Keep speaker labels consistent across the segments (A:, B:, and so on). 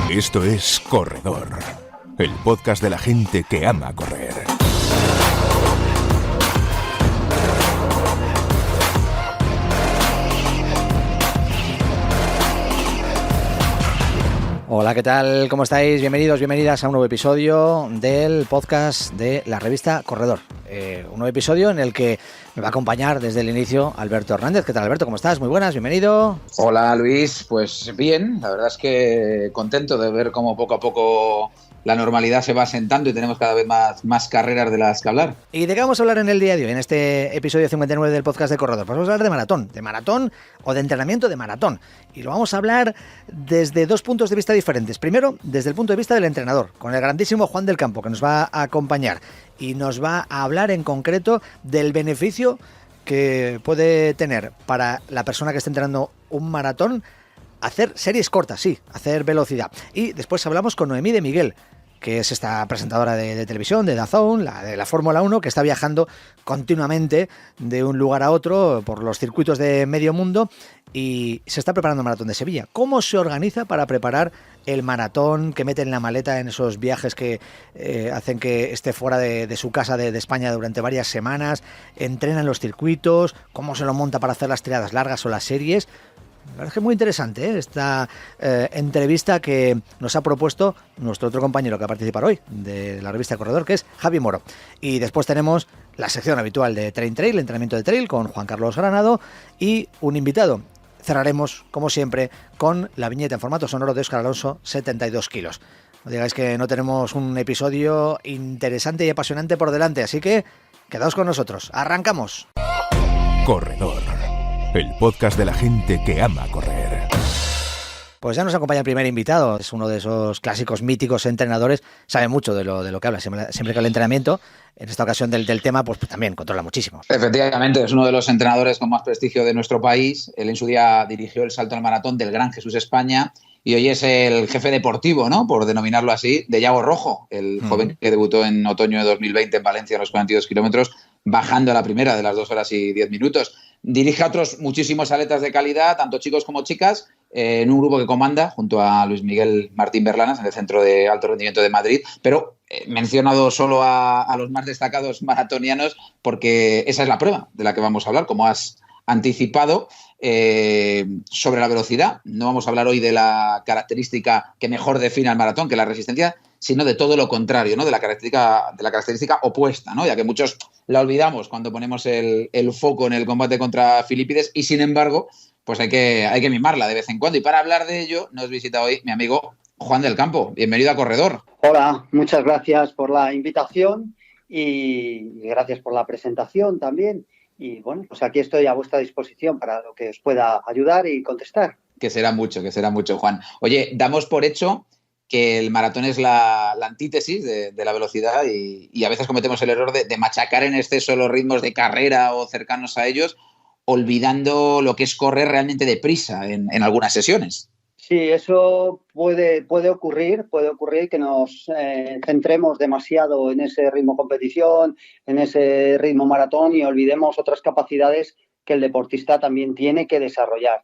A: Esto es Corredor, el podcast de la gente que ama correr.
B: Hola, ¿qué tal? ¿Cómo estáis? Bienvenidos, bienvenidas a un nuevo episodio del podcast de la revista Corredor. Un nuevo episodio en el que me va a acompañar desde el inicio Alberto Hernández. ¿Qué tal, Alberto? ¿Cómo estás? Muy buenas, bienvenido.
C: Hola, Luis. Pues bien, la verdad es que contento de ver cómo poco a poco la normalidad se va asentando y tenemos cada vez más carreras de las que hablar.
B: ¿Y de qué vamos a hablar en el día de hoy, en este episodio 59 del podcast de Corredor? Pues vamos a hablar de maratón o de entrenamiento de maratón. Y lo vamos a hablar desde dos puntos de vista diferentes. Primero, desde el punto de vista del entrenador, con el grandísimo Juan del Campo, que nos va a acompañar y nos va a hablar en concreto del beneficio que puede tener para la persona que esté entrenando un maratón hacer series cortas, sí, hacer velocidad. Y después hablamos con Noemí de Miguel, que es esta presentadora de televisión, de DAZN, de la Fórmula 1, que está viajando continuamente de un lugar a otro por los circuitos de medio mundo y se está preparando el maratón de Sevilla. ¿Cómo se organiza para preparar el maratón que mete en la maleta en esos viajes que hacen que esté fuera de su casa de España durante varias semanas? ¿Entrenan los circuitos? ¿Cómo se lo monta para hacer las tiradas largas o las series? La verdad es que es muy interesante esta entrevista que nos ha propuesto nuestro otro compañero que va a participar hoy de la revista Corredor, que es Javi Moro. Y después tenemos la sección habitual de Trail, entrenamiento de trail, con Juan Carlos Granado y un invitado. Cerraremos, como siempre, con la viñeta en formato sonoro de Óscar Alonso, 72 kilos. No digáis que no tenemos un episodio interesante y apasionante por delante, así que quedaos con nosotros. ¡Arrancamos!
A: Corredor, el podcast de la gente que ama correr.
B: Pues ya nos acompaña el primer invitado, es uno de esos clásicos míticos entrenadores, sabe mucho de lo que habla, siempre que el entrenamiento, en esta ocasión del tema, pues también controla muchísimo.
C: Efectivamente, es uno de los entrenadores con más prestigio de nuestro país. Él en su día dirigió el salto al maratón del Gran Jesús España y hoy es el jefe deportivo, ¿no?, por denominarlo así, de Yago Rojo, el joven que debutó en otoño de 2020 en Valencia en los 42 kilómetros, bajando a la primera de las 2 horas y 10 minutos. Dirige a otros muchísimos atletas de calidad, tanto chicos como chicas, en un grupo que comanda junto a Luis Miguel Martín Berlanas en el Centro de Alto Rendimiento de Madrid, pero mencionado solo a los más destacados maratonianos porque esa es la prueba de la que vamos a hablar, como has anticipado, sobre la velocidad. No vamos a hablar hoy de la característica que mejor define al maratón, que es la resistencia, sino de todo lo contrario, ¿no?, de la característica opuesta, ¿no?, ya que muchos la olvidamos cuando ponemos el foco en el combate contra Filipides y, sin embargo, pues hay que mimarla de vez en cuando. Y para hablar de ello nos visita hoy mi amigo Juan del Campo. Bienvenido a Corredor.
D: Hola, muchas gracias por la invitación y gracias por la presentación también. Y bueno, pues aquí estoy a vuestra disposición para lo que os pueda ayudar y contestar.
C: Que será mucho, Juan. Oye, damos por hecho que el maratón es la antítesis de la velocidad y a veces cometemos el error de machacar en exceso los ritmos de carrera o cercanos a ellos, olvidando lo que es correr realmente deprisa en algunas sesiones.
D: Sí, eso puede ocurrir que nos centremos demasiado en ese ritmo competición, en ese ritmo maratón y olvidemos otras capacidades que el deportista también tiene que desarrollar.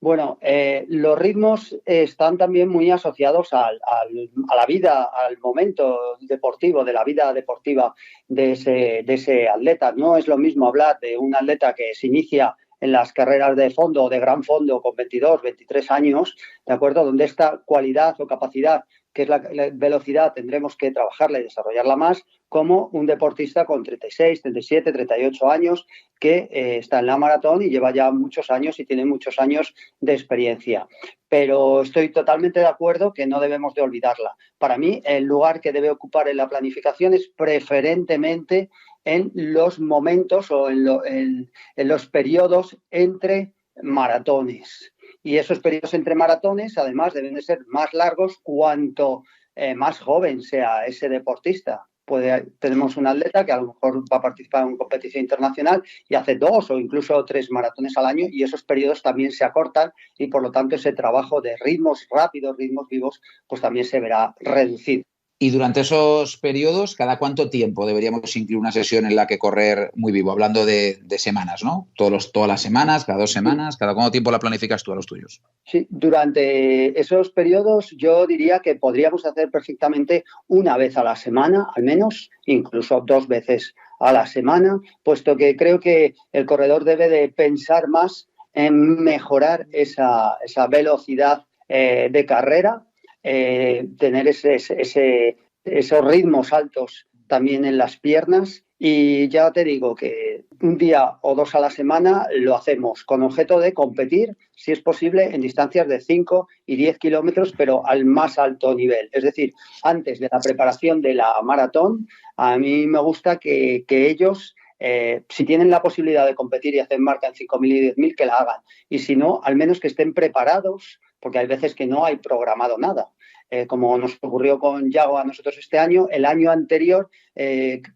D: Bueno, los ritmos están también muy asociados a la vida, al momento deportivo, de la vida deportiva de ese atleta. No es lo mismo hablar de un atleta que se inicia en las carreras de fondo o de gran fondo con 22, 23 años, ¿de acuerdo?, donde esta cualidad o capacidad, que es la velocidad, tendremos que trabajarla y desarrollarla más, como un deportista con 36, 37, 38 años que está en la maratón y lleva ya muchos años y tiene muchos años de experiencia. Pero estoy totalmente de acuerdo que no debemos de olvidarla. Para mí, el lugar que debe ocupar en la planificación es preferentemente en los momentos o en los periodos entre maratones. Y esos periodos entre maratones, además, deben de ser más largos cuanto más joven sea ese deportista. Tenemos un atleta que a lo mejor va a participar en una competición internacional y hace 2 o incluso 3 maratones al año y esos periodos también se acortan y, por lo tanto, ese trabajo de ritmos rápidos, ritmos vivos, pues también se verá reducido.
C: Y durante esos periodos, ¿cada cuánto tiempo deberíamos incluir una sesión en la que correr muy vivo? Hablando de semanas, ¿no? Todas las semanas, cada 2 semanas, ¿cada cuánto tiempo la planificas tú a los tuyos?
D: Sí, durante esos periodos yo diría que podríamos hacer perfectamente una vez a la semana, al menos, incluso 2 veces a la semana, puesto que creo que el corredor debe de pensar más en mejorar esa velocidad de carrera, tener esos ritmos altos también en las piernas. Y ya te digo que un día o 2 a la semana lo hacemos con objeto de competir, si es posible, en distancias de 5 y 10 kilómetros, pero al más alto nivel. Es decir, antes de la preparación de la maratón, a mí me gusta que ellos, si tienen la posibilidad de competir y hacer marca en 5.000 y 10.000, que la hagan. Y si no, al menos que estén preparados, porque hay veces que no hay programado nada. Como nos ocurrió con Yago a nosotros este año, el año anterior,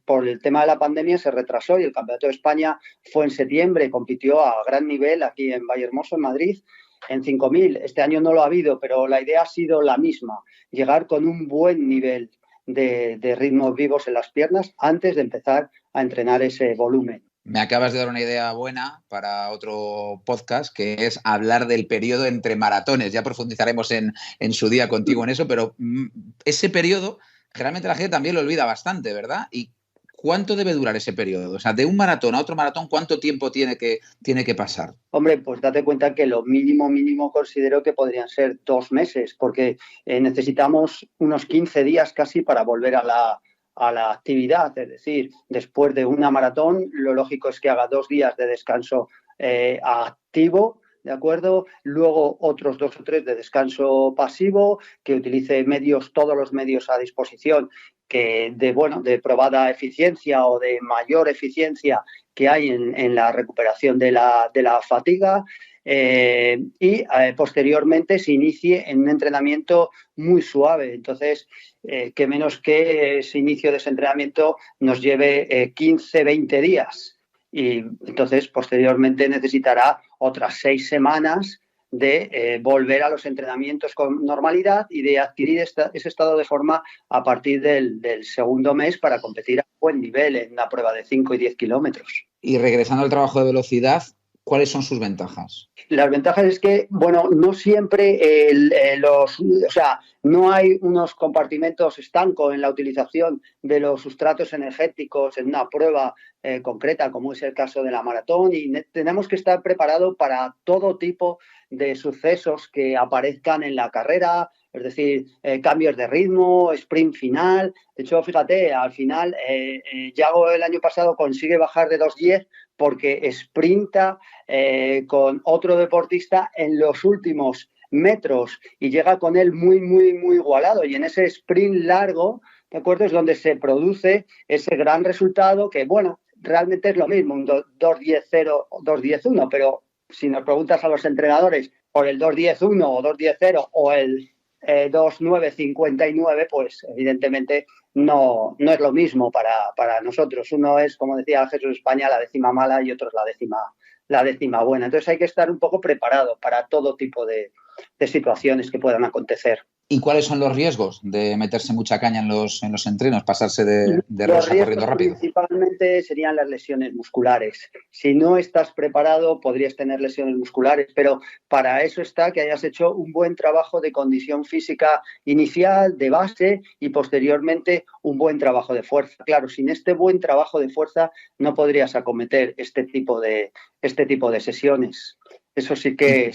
D: por el tema de la pandemia, se retrasó y el Campeonato de España fue en septiembre, compitió a gran nivel aquí en Vallehermoso, en Madrid, en 5.000. Este año no lo ha habido, pero la idea ha sido la misma, llegar con un buen nivel de ritmos vivos en las piernas antes de empezar a entrenar ese volumen.
C: Me acabas de dar una idea buena para otro podcast, que es hablar del periodo entre maratones. Ya profundizaremos en su día contigo en eso, pero ese periodo, generalmente la gente también lo olvida bastante, ¿verdad? ¿Y cuánto debe durar ese periodo? O sea, de un maratón a otro maratón, ¿cuánto tiempo tiene que pasar?
D: Hombre, pues date cuenta que lo mínimo considero que podrían ser 2 meses, porque necesitamos unos 15 días casi para volver a la actividad. Es decir, después de una maratón, lo lógico es que haga 2 días de descanso activo, ¿de acuerdo? Luego otros 2 o 3 de descanso pasivo, que utilice todos los medios a disposición de probada eficiencia o de mayor eficiencia que hay en la recuperación de la fatiga. Y posteriormente se inicie en un entrenamiento muy suave. Entonces, que menos que ese inicio de ese entrenamiento nos lleve 15, 20 días. Y entonces, posteriormente necesitará otras 6 semanas de volver a los entrenamientos con normalidad y de adquirir ese estado de forma a partir del segundo mes para competir a buen nivel en una prueba de 5 y 10 kilómetros.
C: Y regresando al trabajo de velocidad, ¿cuáles son sus ventajas?
D: Las ventajas es que, bueno, no siempre no hay unos compartimentos estancos en la utilización de los sustratos energéticos en una prueba concreta, como es el caso de la maratón, y tenemos que estar preparados para todo tipo de sucesos que aparezcan en la carrera, es decir, cambios de ritmo, sprint final. De hecho, fíjate, al final, Yago el año pasado consigue bajar de 2:10 porque sprinta con otro deportista en los últimos metros y llega con él muy igualado. Y en ese sprint largo, ¿de acuerdo?, es donde se produce ese gran resultado que, bueno, realmente es lo mismo, un 2:10.0 o 2:10.1, pero si nos preguntas a los entrenadores por el 2:10.1 o 2:10.0 o el 2:9.59, pues evidentemente no es lo mismo para nosotros. Uno es, como decía Jesús España, la décima mala y otro es la décima buena. Entonces hay que estar un poco preparado para todo tipo de situaciones que puedan acontecer.
C: ¿Y cuáles son los riesgos de meterse mucha caña en los entrenos, pasarse de rosa corriendo rápido?
D: Principalmente serían las lesiones musculares. Si no estás preparado, podrías tener lesiones musculares, pero para eso está que hayas hecho un buen trabajo de condición física inicial, de base, y posteriormente un buen trabajo de fuerza. Claro, sin este buen trabajo de fuerza no podrías acometer este tipo de sesiones. Eso sí que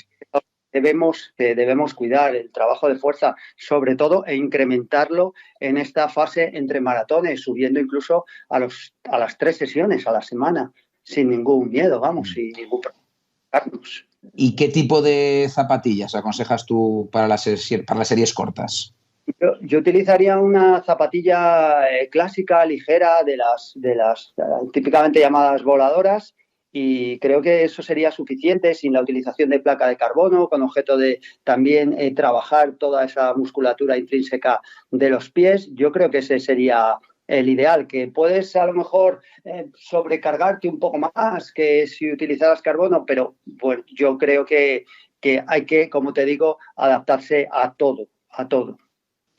D: debemos cuidar el trabajo de fuerza, sobre todo, e incrementarlo en esta fase entre maratones, subiendo incluso a las 3 sesiones a la semana, sin ningún miedo, sin ningún problema.
C: ¿Y qué tipo de zapatillas aconsejas tú para las series cortas?
D: Yo utilizaría una zapatilla clásica, ligera, de las típicamente llamadas voladoras, y creo que eso sería suficiente sin la utilización de placa de carbono, con objeto de también trabajar toda esa musculatura intrínseca de los pies. Yo creo que ese sería el ideal, que puedes a lo mejor sobrecargarte un poco más que si utilizaras carbono, pero bueno, yo creo que hay que, como te digo, adaptarse a todo.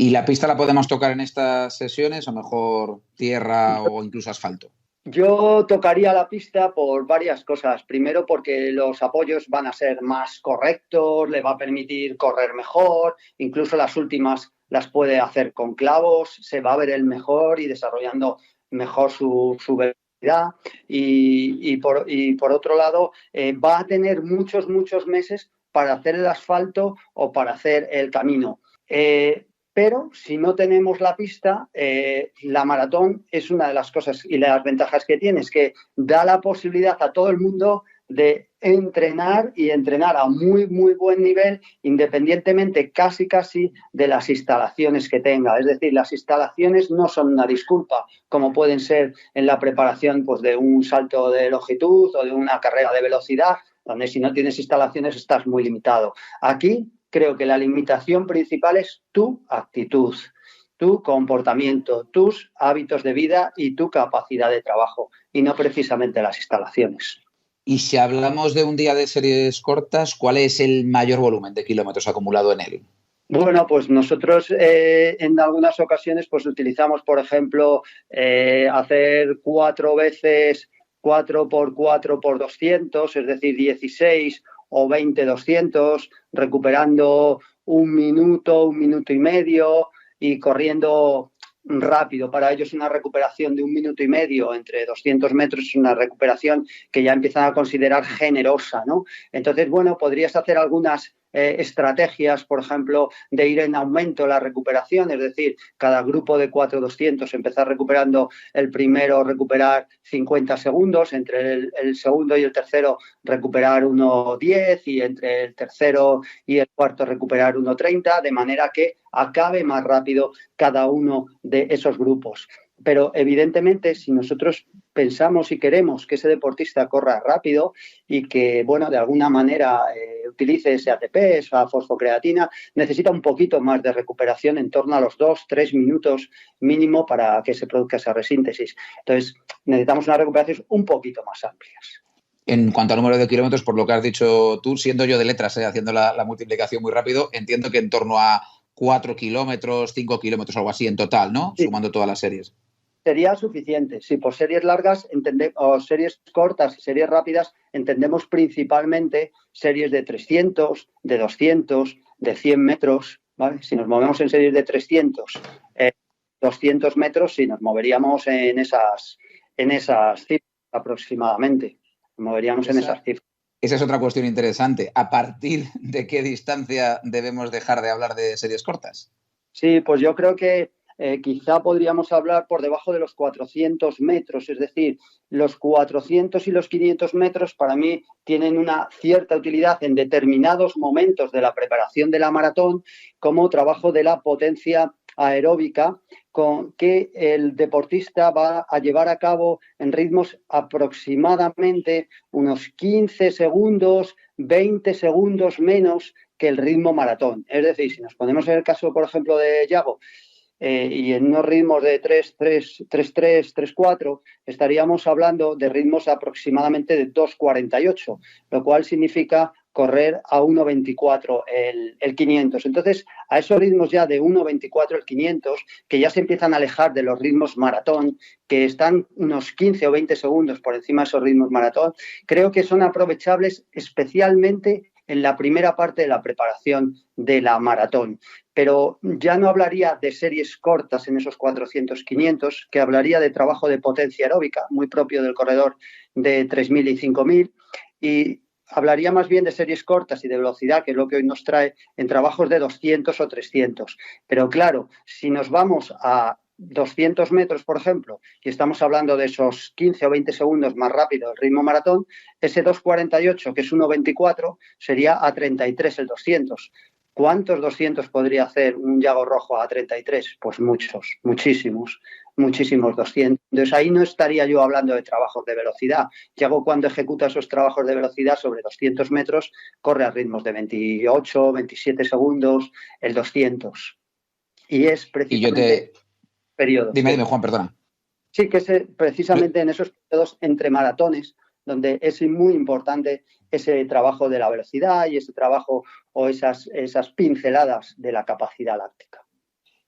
C: ¿Y la pista la podemos tocar en estas sesiones o mejor tierra o incluso asfalto?
D: Yo tocaría la pista por varias cosas. Primero, porque los apoyos van a ser más correctos, le va a permitir correr mejor, incluso las últimas las puede hacer con clavos, se va a ver el mejor y desarrollando mejor su velocidad. Y por otro lado, va a tener muchos meses para hacer el asfalto o para hacer el camino. Pero si no tenemos la pista, la maratón es una de las cosas y las ventajas que tiene, es que da la posibilidad a todo el mundo de entrenar y entrenar a muy buen nivel, independientemente casi de las instalaciones que tenga. Es decir, las instalaciones no son una disculpa, como pueden ser en la preparación pues, de un salto de longitud o de una carrera de velocidad, donde si no tienes instalaciones estás muy limitado. Aquí creo que la limitación principal es tu actitud, tu comportamiento, tus hábitos de vida y tu capacidad de trabajo, y no precisamente las instalaciones.
C: Y si hablamos de un día de series cortas, ¿cuál es el mayor volumen de kilómetros acumulado en él?
D: Bueno, pues nosotros en algunas ocasiones pues utilizamos, por ejemplo, hacer 4 veces 4x4 por 200, es decir, 16 o 20 200, recuperando un minuto y medio y corriendo rápido. Para ellos una recuperación de 1 minuto y medio entre 200 metros es una recuperación que ya empiezan a considerar generosa, ¿no? Entonces, bueno, podrías hacer algunas estrategias, por ejemplo, de ir en aumento la recuperación, es decir, cada grupo de 4-200 empezar recuperando el primero, recuperar 50 segundos, entre el segundo y el tercero recuperar 1:10 y entre el tercero y el cuarto recuperar 1:30, de manera que acabe más rápido cada uno de esos grupos. Pero evidentemente, si nosotros pensamos y queremos que ese deportista corra rápido y que, bueno, de alguna manera utilice ese ATP, esa fosfocreatina, necesita un poquito más de recuperación, en torno a los 2-3 minutos mínimo para que se produzca esa resíntesis. Entonces, necesitamos unas recuperaciones un poquito más amplias.
C: En cuanto al número de kilómetros, por lo que has dicho tú, siendo yo de letras, haciendo la multiplicación muy rápido, entiendo que en torno a 4 kilómetros, 5 kilómetros, algo así en total, ¿no? Sí. Sumando todas las series.
D: Sería suficiente. Si por series largas o series cortas y series rápidas entendemos principalmente series de 300, de 200, de 100 metros, ¿vale? Si nos movemos en series de 300, 200 metros, sí, nos moveríamos en esas cifras aproximadamente. Nos moveríamos en esas cifras.
C: Esa es otra cuestión interesante. ¿A partir de qué distancia debemos dejar de hablar de series cortas?
D: Sí, pues yo creo que quizá podríamos hablar por debajo de los 400 metros, es decir, los 400 y los 500 metros para mí tienen una cierta utilidad en determinados momentos de la preparación de la maratón como trabajo de la potencia aeróbica con que el deportista va a llevar a cabo en ritmos aproximadamente unos 15 segundos, 20 segundos menos que el ritmo maratón. Es decir, si nos ponemos en el caso, por ejemplo, de Yago, y en unos ritmos de 3-3, 3-3, 3-4, estaríamos hablando de ritmos aproximadamente de 2:48, lo cual significa correr a 1:24 el 500. Entonces, a esos ritmos ya de 1:24 el 500, que ya se empiezan a alejar de los ritmos maratón, que están unos 15 o 20 segundos por encima de esos ritmos maratón, creo que son aprovechables especialmente en la primera parte de la preparación de la maratón. Pero ya no hablaría de series cortas en esos 400-500, que hablaría de trabajo de potencia aeróbica, muy propio del corredor de 3.000 y 5.000, y hablaría más bien de series cortas y de velocidad, que es lo que hoy nos trae en trabajos de 200 o 300. Pero claro, si nos vamos a 200 metros, por ejemplo, y estamos hablando de esos 15 o 20 segundos más rápido del ritmo maratón, ese 2:48, que es 1:24, sería a 33 el 200. ¿Cuántos 200 podría hacer un Yago Rojo a 33? Pues muchos, muchísimos 200. Entonces ahí no estaría yo hablando de trabajos de velocidad. Yago, cuando ejecuta esos trabajos de velocidad sobre 200 metros, corre a ritmos de 28, 27 segundos, el 200. Y es precisamente periodos.
C: Dime, Juan, perdona.
D: Sí, que es precisamente en esos periodos entre maratones donde es muy importante ese trabajo de la velocidad y ese trabajo o esas pinceladas de la capacidad láctica.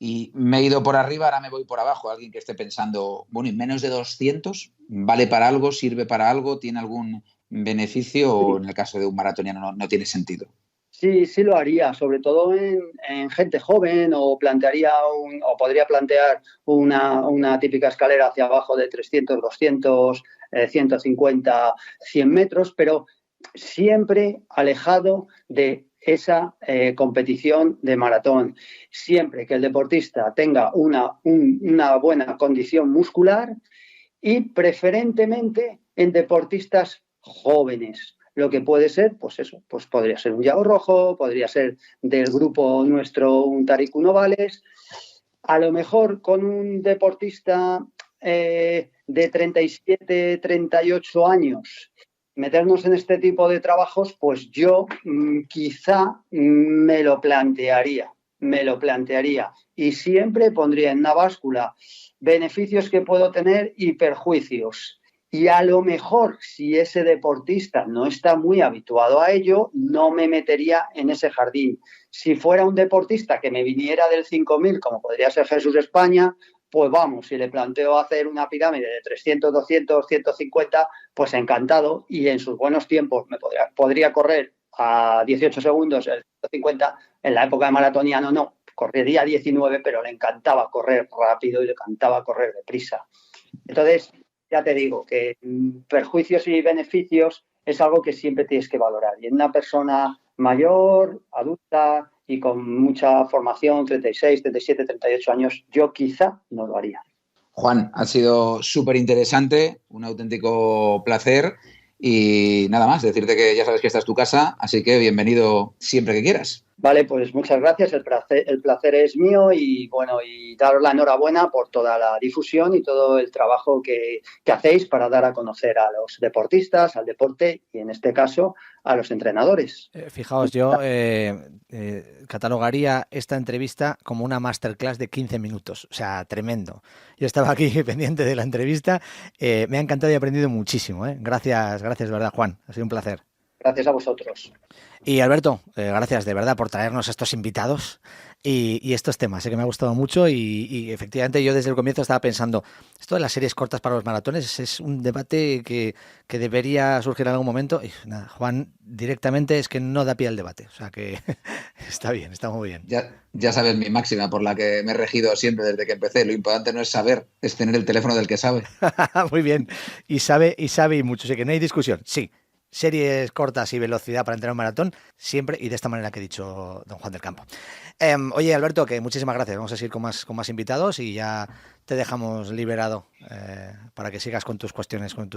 C: y me he ido por arriba, ahora me voy por abajo. Alguien que esté pensando, bueno, ¿y menos de 200? ¿Vale para algo? ¿Sirve para algo? ¿Tiene algún beneficio? ¿O en el caso de un maratoniano no tiene sentido?
D: Sí, sí lo haría, sobre todo en gente joven, o podría plantear una típica escalera hacia abajo de 300, 200, 150, 100 metros, pero siempre alejado de esa competición de maratón. Siempre que el deportista tenga una buena condición muscular y preferentemente en deportistas jóvenes. Lo que puede ser, pues eso, pues podría ser un Yago Rojo, podría ser del grupo nuestro un Tarik Novales, a lo mejor con un deportista de 37, 38 años, meternos en este tipo de trabajos, pues yo quizá me lo plantearía. Y siempre pondría en una báscula beneficios que puedo tener y perjuicios. Y a lo mejor, si ese deportista no está muy habituado a ello, no me metería en ese jardín. Si fuera un deportista que me viniera del 5.000, como podría ser Jesús España, pues vamos, si le planteo hacer una pirámide de 300, 200, 150, pues encantado. Y en sus buenos tiempos podría correr a 18 segundos el 150. En la época de maratoniano no, correría 19, pero le encantaba correr rápido y le encantaba correr deprisa. Entonces, ya te digo que perjuicios y beneficios es algo que siempre tienes que valorar. Y en una persona mayor, adulta y con mucha formación, 36, 37, 38 años, yo quizá no lo haría.
C: Juan, ha sido súper interesante, un auténtico placer y nada más, decirte que ya sabes que esta es tu casa, así que bienvenido siempre que quieras.
D: Vale, pues muchas gracias, el placer es mío y bueno, y daros la enhorabuena por toda la difusión y todo el trabajo que hacéis para dar a conocer a los deportistas, al deporte y en este caso a los entrenadores.
B: Fijaos, yo catalogaría esta entrevista como una masterclass de 15 minutos, o sea, tremendo. Yo estaba aquí pendiente de la entrevista, me ha encantado y he aprendido muchísimo. Gracias, de verdad, Juan, ha sido un placer.
D: Gracias a vosotros.
B: Y Alberto, gracias de verdad por traernos estos invitados y estos temas, que me ha gustado mucho y efectivamente yo desde el comienzo estaba pensando, esto de las series cortas para los maratones es un debate que debería surgir en algún momento y nada, Juan directamente es que no da pie al debate, o sea que está bien, está muy bien.
C: Ya sabes mi máxima por la que me he regido siempre desde que empecé, lo importante no es saber, es tener el teléfono del que sabe.
B: Muy bien, y sabe y mucho, así que no hay discusión, sí. Series cortas y velocidad para entrenar un maratón, siempre y de esta manera que ha dicho don Juan del Campo. Oye, Alberto, que muchísimas gracias. Vamos a seguir con más invitados y ya te dejamos liberado para que sigas con tus cuestiones, con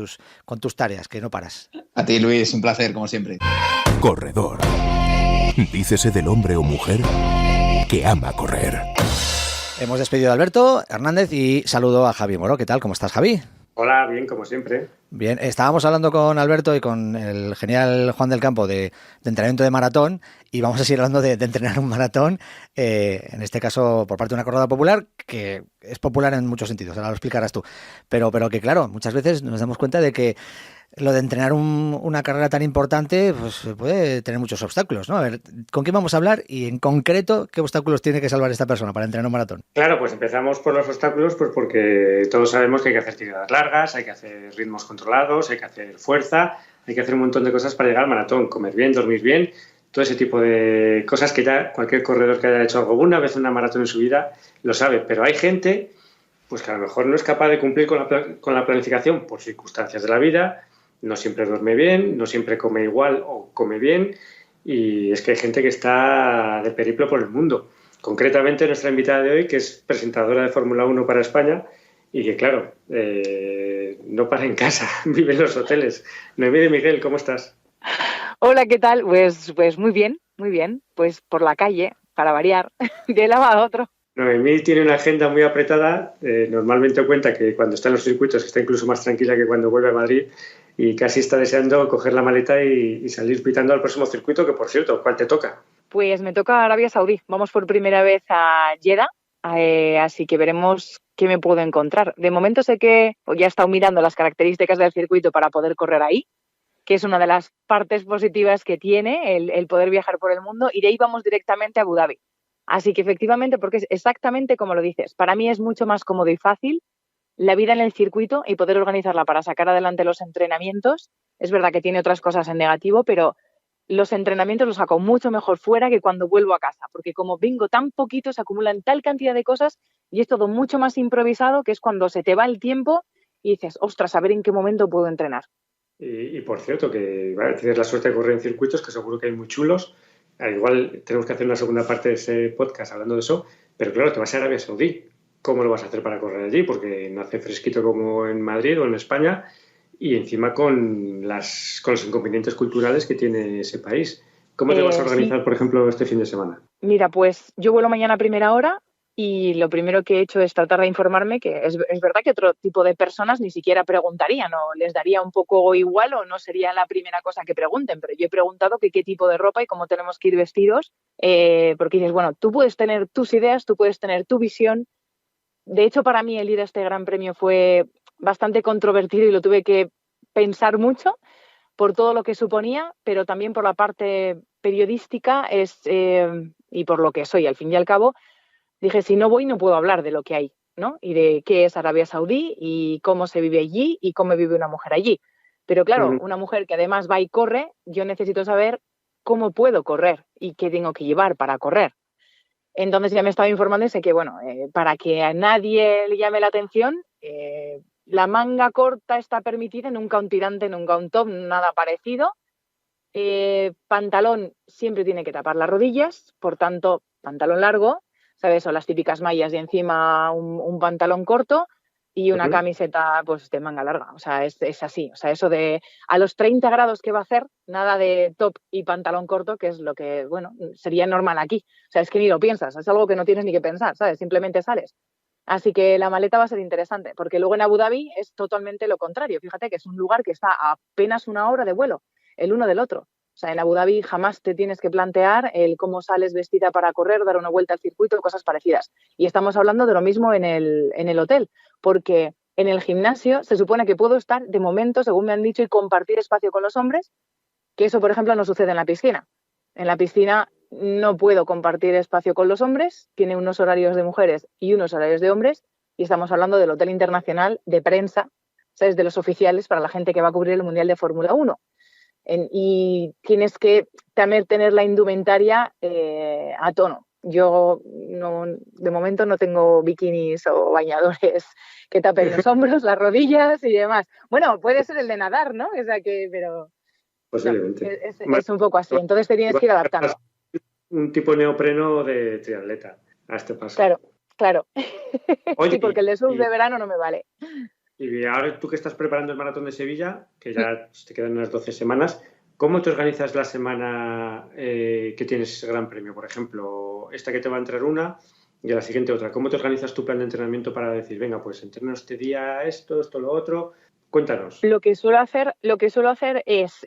B: tus tareas, que no paras.
C: A ti, Luis, un placer, como siempre.
A: Corredor. Dícese del hombre o mujer que ama correr.
B: Hemos despedido a Alberto Hernández y saludo a Javi Moro. ¿Qué tal? ¿Cómo estás, Javi?
E: Hola, bien, como siempre.
B: Bien, estábamos hablando con Alberto y con el genial Juan del Campo de entrenamiento de maratón y vamos a seguir hablando de entrenar un maratón, en este caso por parte de una corredora popular que es popular en muchos sentidos, ahora lo explicarás tú, pero que claro, muchas veces nos damos cuenta de que lo de entrenar una carrera tan importante pues puede tener muchos obstáculos, ¿no? A ver, ¿con quién vamos a hablar y en concreto qué obstáculos tiene que salvar esta persona para entrenar un maratón?
E: Claro, pues empezamos por los obstáculos, pues porque todos sabemos que hay que hacer tiradas largas, hay que hacer ritmos controlados, hay que hacer fuerza, hay que hacer un montón de cosas para llegar al maratón, comer bien, dormir bien, todo ese tipo de cosas que ya cualquier corredor que haya hecho alguna vez una maratón en su vida lo sabe, pero hay gente pues que a lo mejor no es capaz de cumplir con la planificación por circunstancias de la vida. No siempre duerme bien, no siempre come igual o come bien y es que hay gente que está de periplo por el mundo. Concretamente nuestra invitada de hoy, que es presentadora de Fórmula 1 para España y que, claro, no para en casa, vive en los hoteles. Noemí de Miguel, ¿cómo estás?
F: Hola, ¿qué tal? Pues muy bien, pues por la calle, para variar, de un lado a otro.
E: Noemí tiene una agenda muy apretada, normalmente cuenta que cuando está en los circuitos está incluso más tranquila que cuando vuelve a Madrid y casi está deseando coger la maleta y salir pitando al próximo circuito, que por cierto, ¿cuál te toca?
F: Pues me toca Arabia Saudí, vamos por primera vez a Jeddah, así que veremos qué me puedo encontrar. De momento sé que ya he estado mirando las características del circuito para poder correr ahí, que es una de las partes positivas que tiene el poder viajar por el mundo y de ahí vamos directamente a Abu Dhabi. Así que efectivamente, porque es exactamente como lo dices, para mí es mucho más cómodo y fácil la vida en el circuito y poder organizarla para sacar adelante los entrenamientos. Es verdad que tiene otras cosas en negativo, pero los entrenamientos los saco mucho mejor fuera que cuando vuelvo a casa, porque como vengo tan poquito, se acumulan tal cantidad de cosas y es todo mucho más improvisado, que es cuando se te va el tiempo y dices, ostras, a ver en qué momento puedo entrenar.
E: Y por cierto, que vale, tienes la suerte de correr en circuitos, que seguro que hay muy chulos. Igual tenemos que hacer una segunda parte de ese podcast hablando de eso, pero claro, te vas a Arabia Saudí. ¿Cómo lo vas a hacer para correr allí? Porque no hace fresquito como en Madrid o en España, y encima con los inconvenientes culturales que tiene ese país. ¿Cómo te vas a organizar,
F: Sí.
E: por ejemplo, este fin de semana?
F: Mira, pues yo vuelo mañana a primera hora y lo primero que he hecho es tratar de informarme, que es verdad que otro tipo de personas ni siquiera preguntarían o les daría un poco igual o no sería la primera cosa que pregunten, pero yo he preguntado que qué tipo de ropa y cómo tenemos que ir vestidos, porque dices, bueno, tú puedes tener tus ideas, tú puedes tener tu visión. De hecho, para mí el ir a este Gran Premio fue bastante controvertido y lo tuve que pensar mucho por todo lo que suponía, pero también por la parte periodística y por lo que soy, al fin y al cabo. Dije, si no voy, no puedo hablar de lo que hay, ¿no? Y de qué es Arabia Saudí y cómo se vive allí y cómo vive una mujer allí. Pero claro, una mujer que además va y corre, yo necesito saber cómo puedo correr y qué tengo que llevar para correr. Entonces ya me estaba informando y sé que, bueno, para que a nadie le llame la atención, la manga corta está permitida, nunca un tirante, nunca un top, nada parecido. Pantalón siempre tiene que tapar las rodillas, por tanto, pantalón largo, ¿sabes? O las típicas mallas y encima un pantalón corto y una camiseta pues de manga larga. O sea, es así. O sea, eso de a los 30 grados que va a hacer, nada de top y pantalón corto, que es lo que, bueno, sería normal aquí. O sea, es que ni lo piensas, es algo que no tienes ni que pensar, ¿sabes? Simplemente sales. Así que la maleta va a ser interesante, porque luego en Abu Dhabi es totalmente lo contrario. Fíjate que es un lugar que está a apenas una hora de vuelo, el uno del otro. O sea, en Abu Dhabi jamás te tienes que plantear el cómo sales vestida para correr, dar una vuelta al circuito, cosas parecidas. Y estamos hablando de lo mismo en el hotel, porque en el gimnasio se supone que puedo estar, de momento, según me han dicho, y compartir espacio con los hombres, que eso, por ejemplo, no sucede en la piscina. En la piscina no puedo compartir espacio con los hombres, tiene unos horarios de mujeres y unos horarios de hombres, y estamos hablando del Hotel Internacional de prensa, ¿sabes? De los oficiales para la gente que va a cubrir el Mundial de Fórmula 1. Y tienes que también tener la indumentaria a tono. Yo no, de momento no tengo bikinis o bañadores que tapen los hombros, las rodillas y demás. Bueno, puede ser el de nadar, ¿no? O sea que, pero
E: Posiblemente.
F: no, es un poco así. Entonces te tienes que ir adaptando.
E: Un tipo neopreno de triatleta a este paso.
F: Claro.
E: Oye,
F: sí, porque el de surf de verano no me vale.
E: Y ahora tú que estás preparando el Maratón de Sevilla, que ya te quedan unas 12 semanas, ¿cómo te organizas la semana que tienes ese Gran Premio? Por ejemplo, esta que te va a entrar una y a la siguiente otra. ¿Cómo te organizas tu plan de entrenamiento para decir, venga, pues entreno este día esto, lo otro? Cuéntanos.
F: Lo que suelo hacer es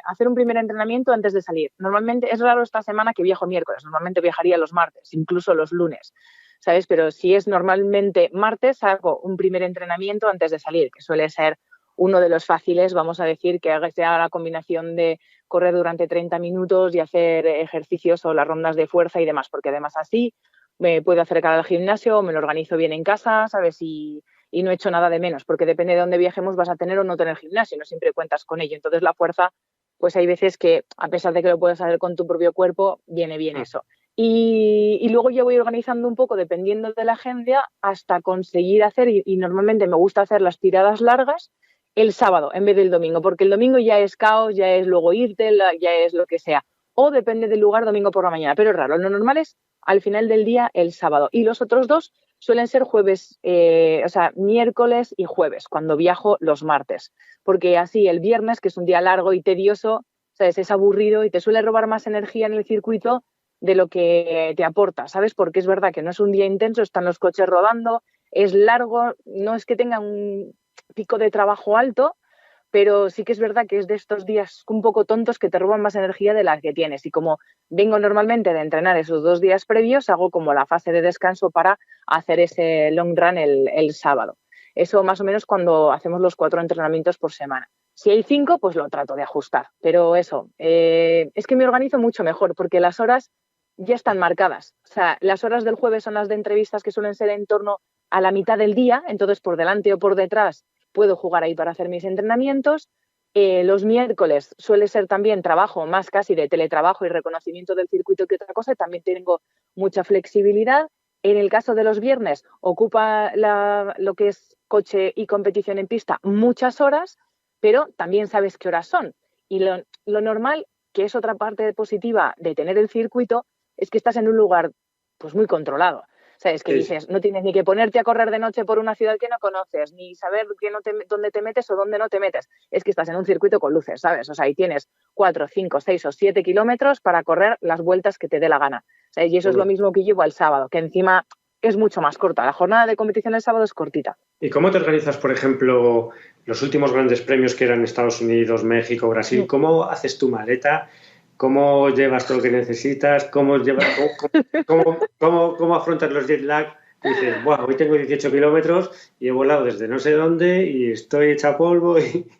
F: hacer un primer entrenamiento antes de salir. Normalmente es raro esta semana que viajo miércoles, normalmente viajaría los martes, incluso los lunes, ¿sabes? Pero si es normalmente martes, hago un primer entrenamiento antes de salir, que suele ser uno de los fáciles, vamos a decir, que sea la combinación de correr durante 30 minutos y hacer ejercicios o las rondas de fuerza y demás, porque además así me puedo acercar al gimnasio, me lo organizo bien en casa, ¿sabes? Y no he hecho nada de menos, porque depende de dónde viajemos vas a tener o no tener gimnasio, no siempre cuentas con ello. Entonces la fuerza, pues hay veces que a pesar de que lo puedes hacer con tu propio cuerpo, viene bien eso. Y luego yo voy organizando un poco dependiendo de la agenda hasta conseguir hacer, y normalmente me gusta hacer las tiradas largas el sábado en vez del domingo, porque el domingo ya es caos, ya es luego irte, ya es lo que sea. O depende del lugar, domingo por la mañana, pero es raro. Lo normal es al final del día el sábado. Y los otros dos suelen ser jueves, miércoles y jueves, cuando viajo los martes. Porque así el viernes, que es un día largo y tedioso, ¿sabes? Es aburrido y te suele robar más energía en el circuito de lo que te aporta, ¿sabes? Porque es verdad que no es un día intenso, están los coches rodando, es largo, no es que tenga un pico de trabajo alto, pero sí que es verdad que es de estos días un poco tontos que te roban más energía de la que tienes. Y como vengo normalmente de entrenar esos 2 días previos, hago como la fase de descanso para hacer ese long run el sábado. Eso más o menos cuando hacemos los 4 entrenamientos por semana. Si hay 5, pues lo trato de ajustar. Pero eso, es que me organizo mucho mejor porque las horas ya están marcadas. O sea, las horas del jueves son las de entrevistas que suelen ser en torno a la mitad del día, entonces por delante o por detrás puedo jugar ahí para hacer mis entrenamientos. Los miércoles suele ser también trabajo más casi de teletrabajo y reconocimiento del circuito que otra cosa, y también tengo mucha flexibilidad. En el caso de los viernes ocupa lo que es coche y competición en pista muchas horas, pero también sabes qué horas son. Y lo normal, que es otra parte positiva de tener el circuito, es que estás en un lugar pues muy controlado. ¿Sabes? Que dices, no tienes ni que ponerte a correr de noche por una ciudad que no conoces, ni saber dónde te metes o dónde no te metes. Es que estás en un circuito con luces, ¿sabes? O sea, ahí tienes 4, 5, 6 o 7 kilómetros para correr las vueltas que te dé la gana. ¿Sabes? Y eso es lo mismo que llevo al sábado, que encima es mucho más corta. La jornada de competición el sábado es cortita.
E: ¿Y cómo te organizas, por ejemplo, los últimos grandes premios que eran Estados Unidos, México, Brasil? ¿Cómo haces tu maleta? ¿Cómo llevas todo lo que necesitas? ¿Cómo afrontas los jet lag? Dices, bueno, hoy tengo 18 kilómetros y he volado desde no sé dónde y estoy hecha polvo.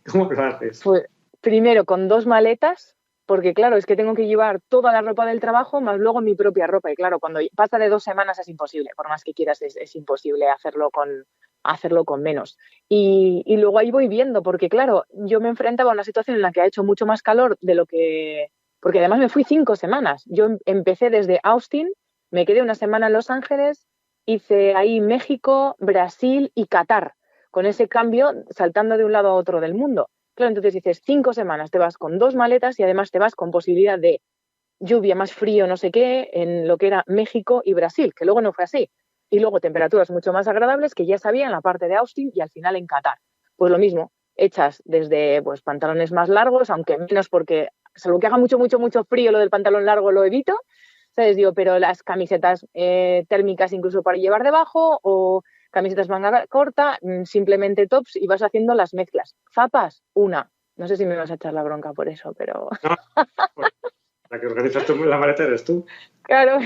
E: ¿Cómo lo haces?
F: Pues primero con 2 maletas, porque claro, es que tengo que llevar toda la ropa del trabajo más luego mi propia ropa. Y claro, cuando pasa de 2 semanas es imposible, por más que quieras es imposible hacerlo con menos. Y luego ahí voy viendo, porque claro, yo me enfrentaba a una situación en la que ha hecho mucho más calor de lo que... Porque además me fui 5 semanas. Yo empecé desde Austin, me quedé una semana en Los Ángeles, hice ahí México, Brasil y Qatar, con ese cambio saltando de un lado a otro del mundo. Claro, entonces dices, 5 semanas, te vas con 2 maletas y además te vas con posibilidad de lluvia, más frío, no sé qué, en lo que era México y Brasil, que luego no fue así. Y luego temperaturas mucho más agradables que ya sabía en la parte de Austin y al final en Qatar. Pues lo mismo, hechas desde pues pantalones más largos, aunque menos porque, salvo que haga mucho frío, lo del pantalón largo lo evito, ¿sabes? Digo, pero las camisetas térmicas incluso para llevar debajo o camisetas manga corta, simplemente tops y vas haciendo las mezclas. Zapas, una. No sé si me vas a echar la bronca por eso, pero...
E: No, la que organizas tú la maleta eres tú.
F: Claro,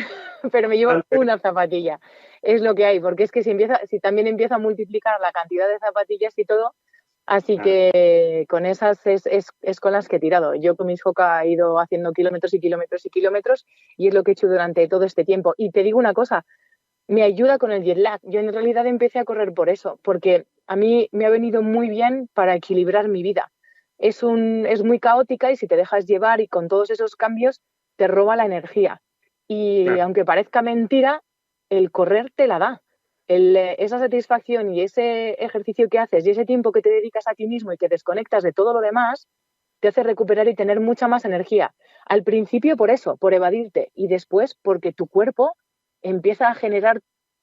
F: pero me llevo una zapatilla. Es lo que hay, porque es que si también empiezo a multiplicar la cantidad de zapatillas y todo, así que con esas es con las que he tirado. Yo con mis Hoka he ido haciendo kilómetros y kilómetros y kilómetros y es lo que he hecho durante todo este tiempo. Y te digo una cosa, me ayuda con el jet lag. Yo en realidad empecé a correr por eso, porque a mí me ha venido muy bien para equilibrar mi vida. Es muy caótica y si te dejas llevar y con todos esos cambios te roba la energía. Y aunque parezca mentira, el correr te la da. Esa satisfacción y ese ejercicio que haces y ese tiempo que te dedicas a ti mismo y que desconectas de todo lo demás, te hace recuperar y tener mucha más energía. Al principio por eso, por evadirte, y después porque tu cuerpo empieza a generar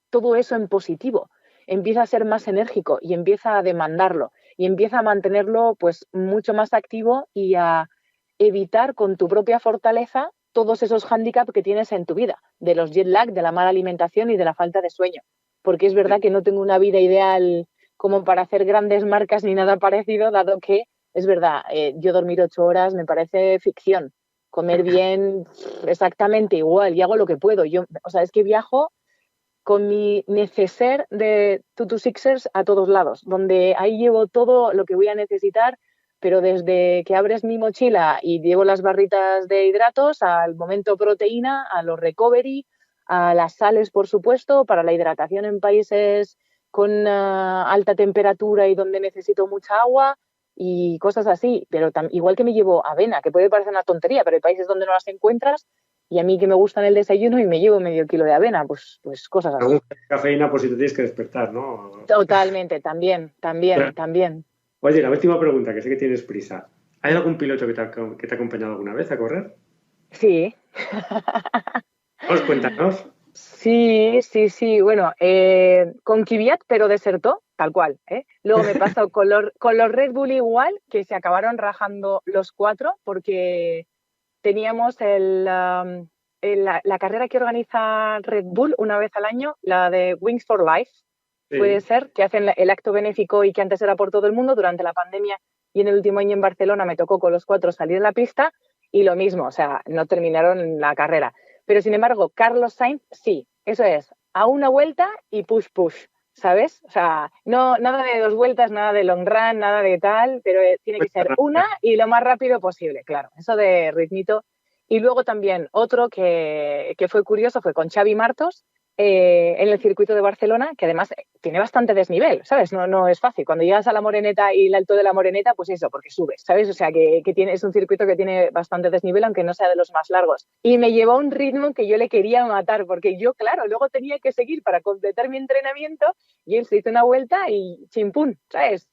F: todo eso en positivo, empieza a ser más enérgico y empieza a demandarlo y empieza a mantenerlo pues mucho más activo y a evitar con tu propia fortaleza todos esos hándicaps que tienes en tu vida, de los jet lag, de la mala alimentación y de la falta de sueño. Porque es verdad que no tengo una vida ideal como para hacer grandes marcas ni nada parecido, dado que, es verdad, yo dormir 8 horas me parece ficción. Comer bien, exactamente igual, y hago lo que puedo. Es que viajo con mi neceser de Tutu Sixers a todos lados, donde ahí llevo todo lo que voy a necesitar, pero desde que abres mi mochila y llevo las barritas de hidratos, al momento proteína, a los recovery, a las sales, por supuesto, para la hidratación en países con alta temperatura y donde necesito mucha agua y cosas así. Pero igual que me llevo avena, que puede parecer una tontería, pero hay países donde no las encuentras y a mí que me gusta en el desayuno y me llevo medio kilo de avena, pues cosas así.
E: Cafeína por si te tienes que despertar, ¿no?
F: Totalmente, también.
E: Oye, la última pregunta, que sé que tienes prisa. ¿Hay algún piloto que te ha acompañado alguna vez a correr?
F: Sí.
E: Cuéntanos.
F: Sí. Bueno, con Kvyat, pero desertó, tal cual. Luego me pasó con los Red Bull igual, que se acabaron rajando los 4 porque teníamos la carrera que organiza Red Bull una vez al año, la de Wings for Life. Sí. Puede ser, que hacen el acto benéfico y que antes era por todo el mundo. Durante la pandemia y en el último año en Barcelona me tocó con los 4 salir a la pista y lo mismo, o sea, no terminaron la carrera. Pero sin embargo, Carlos Sainz, sí, eso es, a una vuelta y push, ¿sabes? O sea, no, nada de 2 vueltas, nada de long run, nada de tal, pero tiene que ser una y lo más rápido posible, claro. Eso de ritmito Y luego también otro que fue curioso fue con Xavi Martos, en el circuito de Barcelona, que además tiene bastante desnivel, ¿sabes? No es fácil. Cuando llegas a la Moreneta y el Alto de la Moreneta, pues eso, porque subes, ¿sabes? O sea, que es un circuito que tiene bastante desnivel, aunque no sea de los más largos. Y me llevó a un ritmo que yo le quería matar, porque yo, claro, luego tenía que seguir para completar mi entrenamiento y él se hizo una vuelta y chimpún, ¿sabes?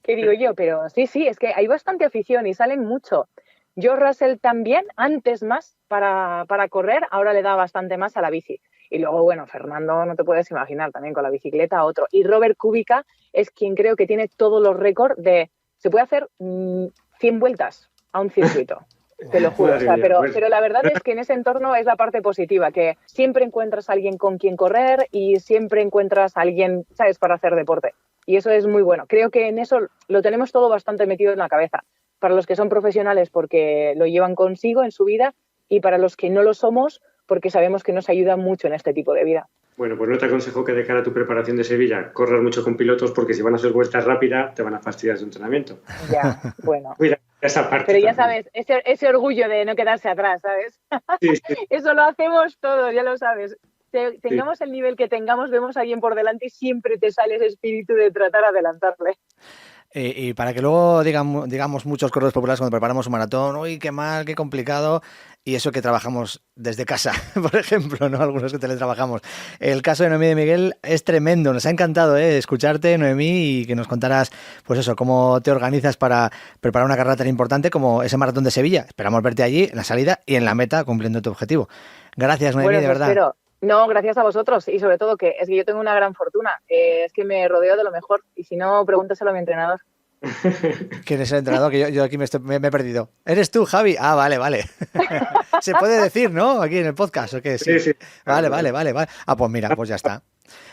F: ¿Qué digo yo? Pero sí, es que hay bastante afición y salen mucho. George Russell también, antes más para correr, ahora le da bastante más a la bici. Y luego, bueno, Fernando, no te puedes imaginar, también con la bicicleta, otro. Y Robert Kubica es quien creo que tiene todos los récords de... Se puede hacer 100 vueltas a un circuito, te lo juro. O sea, pero la verdad es que en ese entorno es la parte positiva, que siempre encuentras a alguien con quien correr y siempre encuentras a alguien, ¿sabes?, para hacer deporte. Y eso es muy bueno. Creo que en eso lo tenemos todo bastante metido en la cabeza. Para los que son profesionales porque lo llevan consigo en su vida y para los que no lo somos porque sabemos que nos ayuda mucho en este tipo de vida.
E: Bueno, pues no te aconsejo que de cara a tu preparación de Sevilla corras mucho con pilotos porque si van a hacer vueltas rápidas te van a fastidiar su entrenamiento.
F: Ya, bueno.
E: Cuida esa parte.
F: Pero ya
E: también.
F: sabes, ese orgullo de no quedarse atrás, ¿sabes?
E: Sí.
F: Eso lo hacemos todos, ya lo sabes. Tengamos el nivel que tengamos, vemos a alguien por delante y siempre te sale ese espíritu de tratar de adelantarle.
B: Y para que luego digamos muchos corredores populares cuando preparamos un maratón, uy, qué mal, qué complicado, y eso que trabajamos desde casa, por ejemplo, ¿no? Algunos que teletrabajamos. El caso de Noemí de Miguel es tremendo, nos ha encantado escucharte, Noemí, y que nos contaras, pues eso, cómo te organizas para preparar una carrera tan importante como ese maratón de Sevilla. Esperamos verte allí, en la salida y en la meta, cumpliendo tu objetivo. Gracias, Noemí, de verdad.
F: Espero. No, gracias a vosotros y sobre todo que es que yo tengo una gran fortuna, es que me rodeo de lo mejor y si no, pregúntaselo a mi entrenador.
B: ¿Quién es el entrenador? Que yo aquí me he perdido. ¿Eres tú, Javi? Ah, vale. Se puede decir, ¿no? Aquí en el podcast, ¿o qué? Sí. Vale. Ah, pues mira, pues ya está.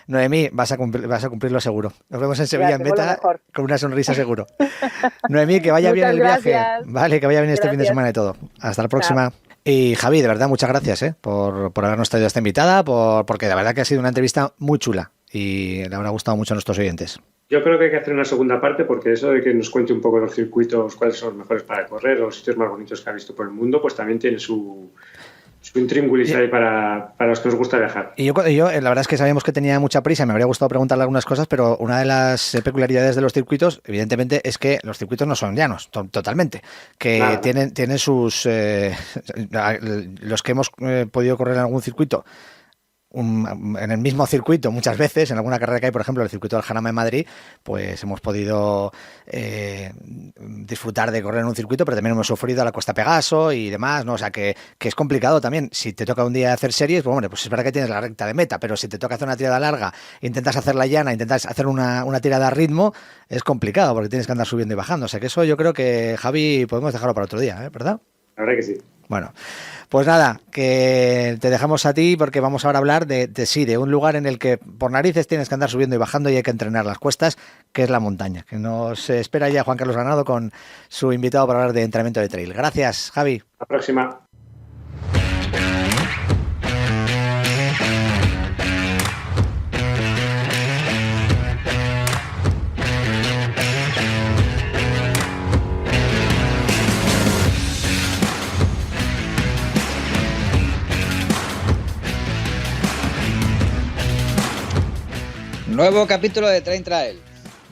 B: Noemí, vas a cumplirlo seguro. Nos vemos en Sevilla en meta con una sonrisa seguro. Noemí, que vaya bien el viaje. Vale, que vaya bien este fin de semana y todo. Hasta la próxima. Chao. Y Javi, de verdad, muchas gracias por habernos traído a esta invitada, porque de verdad que ha sido una entrevista muy chula y le habrá gustado mucho a nuestros oyentes.
E: Yo creo que hay que hacer una segunda parte porque eso de que nos cuente un poco los circuitos, cuáles son los mejores para correr o los sitios más bonitos que ha visto por el mundo, pues también tiene su intríngulis ahí para los que nos gusta viajar.
B: Y yo la verdad es que sabíamos que tenía mucha prisa y me habría gustado preguntarle algunas cosas, pero una de las peculiaridades de los circuitos, evidentemente, es que los circuitos no son llanos, totalmente, que tienen sus... los que hemos podido correr en algún circuito, en el mismo circuito muchas veces, en alguna carrera que hay, por ejemplo, el circuito del Jarama en Madrid, pues hemos podido disfrutar de correr en un circuito, pero también hemos sufrido a la Costa Pegaso y demás, ¿no? O sea que es complicado también. Si te toca un día hacer series, pues bueno, pues es verdad que tienes la recta de meta, pero si te toca hacer una tirada larga, intentas hacerla llana, intentas hacer una tirada a ritmo, es complicado porque tienes que andar subiendo y bajando. O sea que eso yo creo que, Javi, podemos dejarlo para otro día, ¿verdad?
E: La verdad que sí.
B: Bueno, pues nada, que te dejamos a ti porque vamos ahora a hablar de un lugar en el que por narices tienes que andar subiendo y bajando y hay que entrenar las cuestas, que es la montaña, que nos espera ya Juan Carlos Granado con su invitado para hablar de entrenamiento de trail. Gracias, Javi.
E: Hasta la próxima.
C: Nuevo capítulo de Train Trail.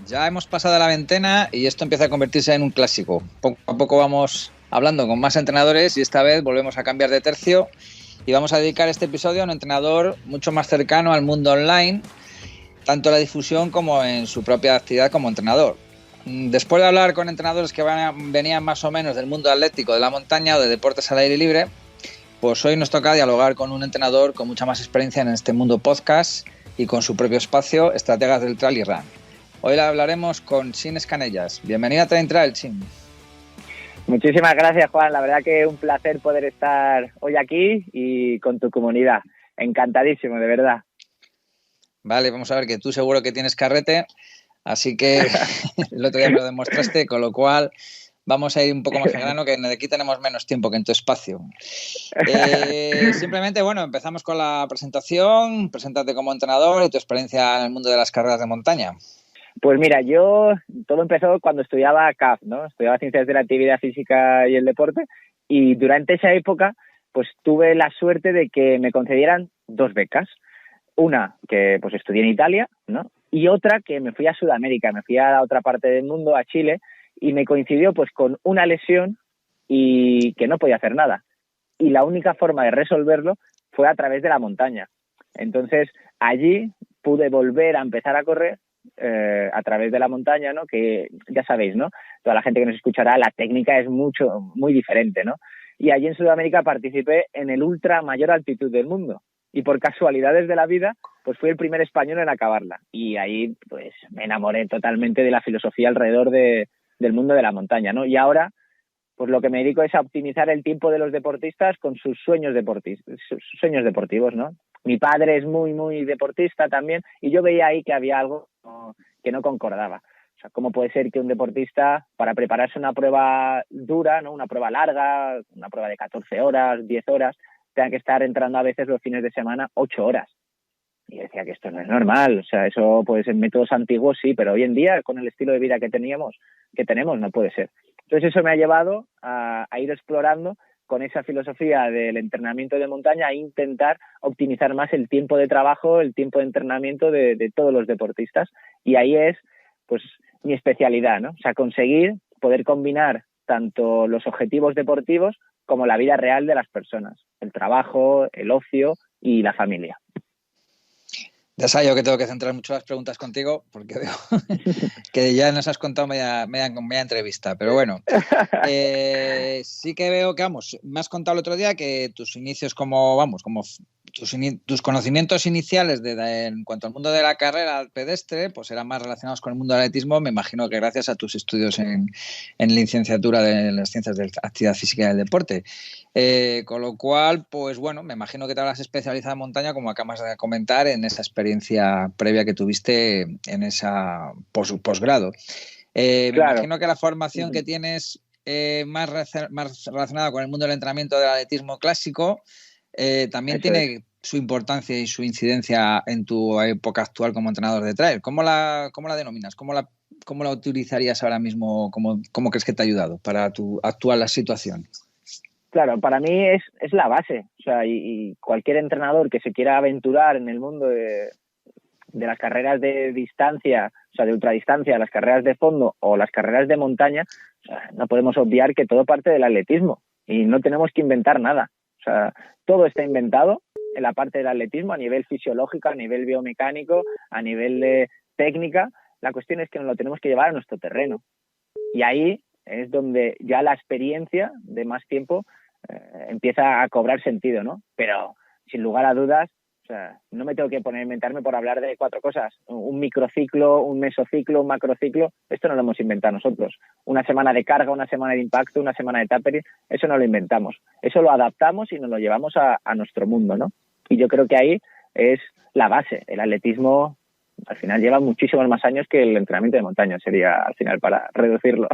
C: Ya hemos pasado la veintena y esto empieza a convertirse en un clásico. Poco a poco vamos hablando con más entrenadores y esta vez volvemos a cambiar de tercio y vamos a dedicar este episodio a un entrenador mucho más cercano al mundo online, tanto en la difusión como en su propia actividad como entrenador. Después de hablar con entrenadores que venían más o menos del mundo atlético, de la montaña o de deportes al aire libre, pues hoy nos toca dialogar con un entrenador con mucha más experiencia en este mundo podcast y con su propio espacio, Estrategas del Trail y Run. Hoy hablaremos con Chin Escanellas. Bienvenida a Train Trail, Chin.
G: Muchísimas gracias, Juan. La verdad que es un placer poder estar hoy aquí y con tu comunidad. Encantadísimo, de verdad.
C: Vale, vamos a ver que tú seguro que tienes carrete, así que el otro día me lo demostraste, con lo cual vamos a ir un poco más al grano, que aquí tenemos menos tiempo que en tu espacio. Simplemente, bueno, empezamos con la presentación. Preséntate como entrenador y tu experiencia en el mundo de las carreras de montaña.
G: Pues mira, todo empezó cuando estudiaba CAF, ¿no? Estudiaba Ciencias de la Actividad Física y el Deporte, y durante esa época pues tuve la suerte de que me concedieran 2 becas. Una que pues estudié en Italia, ¿no? Y otra que me fui a Sudamérica, me fui a la otra parte del mundo, a Chile, y me coincidió pues con una lesión y que no podía hacer nada. Y la única forma de resolverlo fue a través de la montaña. Entonces, allí pude volver a empezar a correr a través de la montaña, ¿no? Que ya sabéis, ¿no? Toda la gente que nos escuchará, la técnica es muy diferente, ¿no? Y allí en Sudamérica participé en el ultra mayor altitud del mundo. Y por casualidades de la vida, pues fui el primer español en acabarla. Y ahí, pues, me enamoré totalmente de la filosofía alrededor del mundo de la montaña, ¿no? Y ahora, pues lo que me dedico es a optimizar el tiempo de los deportistas con sus sueños deportivos, ¿no? Mi padre es muy, muy deportista también, y yo veía ahí que había algo que no concordaba. O sea, ¿cómo puede ser que un deportista, para prepararse una prueba dura, ¿no? Una prueba larga, una prueba de 14 horas, 10 horas, tenga que estar entrando a veces los fines de semana 8 horas? Y decía que esto no es normal. O sea, eso puede ser en métodos antiguos, sí, pero hoy en día, con el estilo de vida que tenemos, no puede ser. Entonces eso me ha llevado a ir explorando con esa filosofía del entrenamiento de montaña, a intentar optimizar más el tiempo de trabajo, el tiempo de entrenamiento de todos los deportistas. Y ahí es, pues, mi especialidad, ¿no? O sea, conseguir poder combinar tanto los objetivos deportivos como la vida real de las personas, el trabajo, el ocio y la familia.
H: Ya sabes yo que tengo que centrar mucho las preguntas contigo, porque veo que ya nos has contado media entrevista, pero bueno, sí que veo que, vamos, me has contado el otro día que tus inicios tus conocimientos iniciales en cuanto al mundo de la carrera pedestre, pues eran más relacionados con el mundo del atletismo, me imagino que gracias a tus estudios en licenciatura de las ciencias de la actividad física y del deporte. Con lo cual, pues bueno, me imagino que te habrás especializado en montaña, como acabas de comentar, en esa experiencia previa que tuviste en esa posgrado. Me imagino que la formación que tienes más relacionada con el mundo del entrenamiento del atletismo clásico también tiene su importancia y su incidencia en tu época actual como entrenador de trail. ¿Cómo la denominas? ¿Cómo la utilizarías ahora mismo? ¿Cómo crees que te ha ayudado para tu actual situación?
G: Claro, para mí es la base. O sea, y cualquier entrenador que se quiera aventurar en el mundo de las carreras de distancia, o sea, de ultradistancia, las carreras de fondo o las carreras de montaña, o sea, no podemos obviar que todo parte del atletismo y no tenemos que inventar nada. O sea, todo está inventado en la parte del atletismo a nivel fisiológico, a nivel biomecánico, a nivel de técnica. La cuestión es que nos lo tenemos que llevar a nuestro terreno. Y ahí es donde ya la experiencia de más tiempo empieza a cobrar sentido, ¿no? Pero, sin lugar a dudas, o sea, no me tengo que poner a inventarme por hablar de 4 cosas. Un microciclo, un mesociclo, un macrociclo, esto no lo hemos inventado nosotros. Una semana de carga, una semana de impacto, una semana de tapering, eso no lo inventamos. Eso lo adaptamos y nos lo llevamos a nuestro mundo, ¿no? Y yo creo que ahí es la base. El atletismo, al final, lleva muchísimos más años que el entrenamiento de montaña, sería, al final, para reducirlo.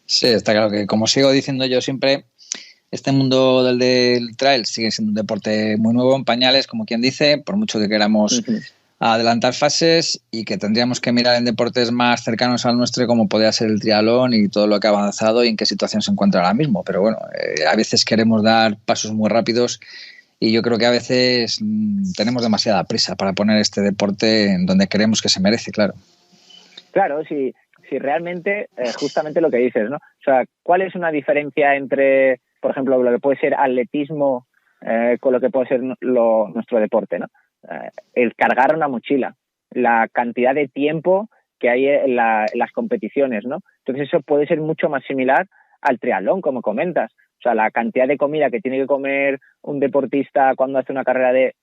H: Sí, está claro que, como sigo diciendo yo siempre, este mundo del trail sigue siendo un deporte muy nuevo, en pañales, como quien dice, por mucho que queramos adelantar fases, y que tendríamos que mirar en deportes más cercanos al nuestro, como podría ser el triatlón y todo lo que ha avanzado y en qué situación se encuentra ahora mismo. Pero bueno, a veces queremos dar pasos muy rápidos y yo creo que a veces tenemos demasiada prisa para poner este deporte en donde creemos que se merece, claro.
G: Claro, si realmente, justamente lo que dices, ¿no? O sea, ¿cuál es una diferencia entre, por ejemplo, lo que puede ser atletismo con lo que puede ser nuestro deporte, ¿no? El cargar una mochila, la cantidad de tiempo que hay en las competiciones, ¿no? Entonces eso puede ser mucho más similar al triatlón, como comentas. O sea, la cantidad de comida que tiene que comer un deportista cuando hace una carrera de,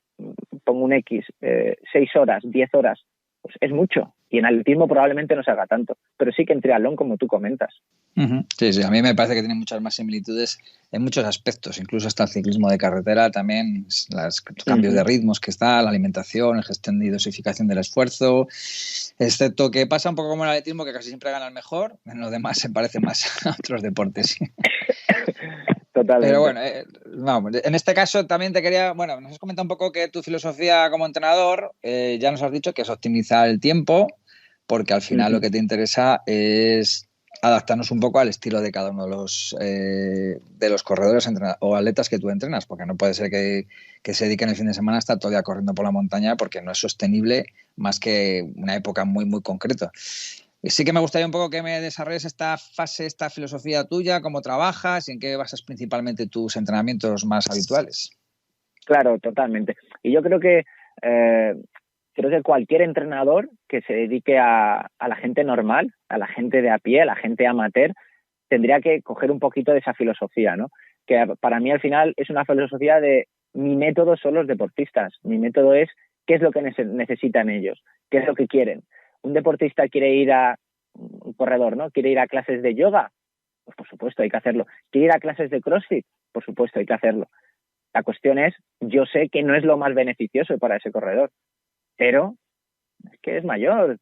G: pongo un X, 6 horas, 10 horas, pues es mucho. Y en atletismo probablemente no se haga tanto, pero sí que en triatlón, como tú comentas.
H: Sí, a mí me parece que tiene muchas más similitudes en muchos aspectos, incluso hasta el ciclismo de carretera también, los cambios de ritmos que está, la alimentación, la gestión y dosificación del esfuerzo, excepto que pasa un poco como en el atletismo, que casi siempre gana el mejor, en lo demás se parece más a otros deportes.
G: Totalmente.
H: Pero bueno, vamos, en este caso también te quería, bueno, nos has comentado un poco que tu filosofía como entrenador, ya nos has dicho que es optimizar el tiempo, porque al final lo que te interesa es adaptarnos un poco al estilo de cada uno de los corredores o atletas que tú entrenas, porque no puede ser que se dediquen el fin de semana a estar todo el día corriendo por la montaña, porque no es sostenible más que una época muy, muy concreta. Y sí que me gustaría un poco que me desarrolles esta fase, esta filosofía tuya, cómo trabajas y en qué basas principalmente tus entrenamientos más habituales.
G: Claro, totalmente. Y yo creo que cualquier entrenador que se dedique a la gente normal, a la gente de a pie, a la gente amateur, tendría que coger un poquito de esa filosofía, ¿no? Que para mí al final es una filosofía de mi método son los deportistas, mi método es qué es lo que necesitan ellos, qué es lo que quieren. Un deportista quiere ir un corredor, ¿no? ¿Quiere ir a clases de yoga? Pues por supuesto hay que hacerlo. ¿Quiere ir a clases de CrossFit? Por supuesto hay que hacerlo. La cuestión es, yo sé que no es lo más beneficioso para ese corredor, pero es que es mayor,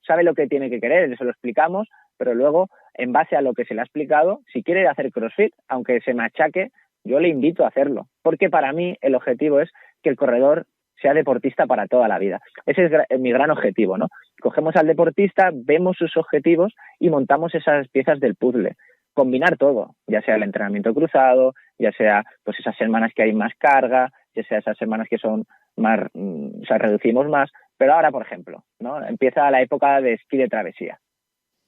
G: sabe lo que tiene que querer, se lo explicamos, pero luego, en base a lo que se le ha explicado, si quiere hacer CrossFit, aunque se machaque, yo le invito a hacerlo, porque para mí el objetivo es que el corredor sea deportista para toda la vida. Ese es mi gran objetivo, ¿no? Cogemos al deportista, vemos sus objetivos y montamos esas piezas del puzzle. Combinar todo, ya sea el entrenamiento cruzado, ya sea pues esas semanas que hay más carga, ya sea esas semanas que son más, reducimos más. Pero ahora, por ejemplo, ¿no? Empieza la época de esquí de travesía.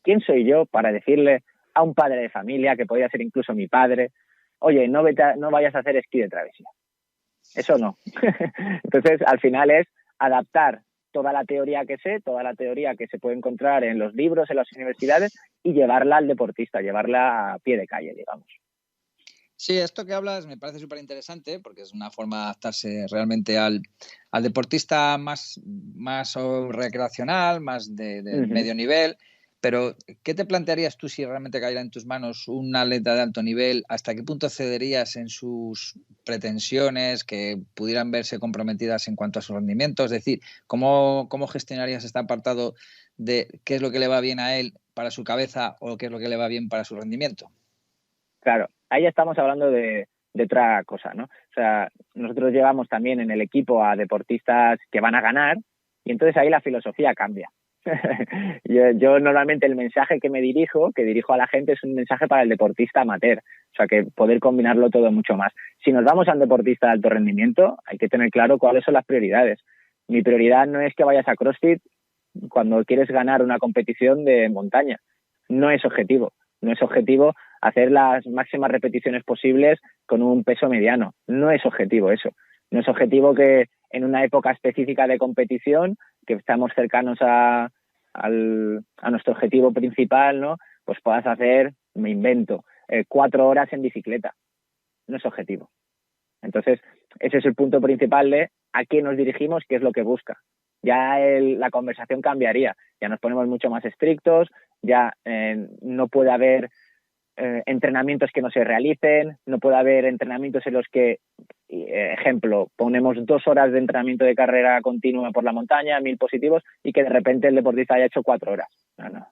G: ¿Quién soy yo para decirle a un padre de familia, que podría ser incluso mi padre, oye, no vayas a hacer esquí de travesía? Eso no. Entonces, al final es adaptar toda la teoría que sé, toda la teoría que se puede encontrar en los libros, en las universidades, y llevarla al deportista, llevarla a pie de calle, digamos.
H: Sí, esto que hablas me parece súper interesante porque es una forma de adaptarse realmente al deportista más recreacional, más de medio nivel. Pero, ¿qué te plantearías tú si realmente cayera en tus manos un atleta de alto nivel? ¿Hasta qué punto cederías en sus pretensiones que pudieran verse comprometidas en cuanto a su rendimiento? Es decir, ¿cómo gestionarías este apartado de qué es lo que le va bien a él para su cabeza o qué es lo que le va bien para su rendimiento?
G: Claro, ahí estamos hablando de otra cosa, ¿no? O sea, nosotros llevamos también en el equipo a deportistas que van a ganar y entonces ahí la filosofía cambia. Yo normalmente el mensaje que dirijo a la gente es un mensaje para el deportista amateur, o sea que poder combinarlo todo mucho más. Si nos vamos a un deportista de alto rendimiento, hay que tener claro cuáles son las prioridades. Mi prioridad no es que vayas a CrossFit cuando quieres ganar una competición de montaña, no es objetivo hacer las máximas repeticiones posibles con un peso mediano, no es objetivo eso, no es objetivo que en una época específica de competición, que estamos cercanos a nuestro objetivo principal, ¿no? Pues puedas hacer, me invento, 4 horas en bicicleta. No es objetivo. Entonces, ese es el punto principal de a qué nos dirigimos, qué es lo que busca. Ya la conversación cambiaría. Ya nos ponemos mucho más estrictos, ya no puede haber entrenamientos que no se realicen, no puede haber entrenamientos en los que, ejemplo, ponemos 2 horas de entrenamiento de carrera continua por la montaña, 1000 positivos, y que de repente el deportista haya hecho 4 horas. No.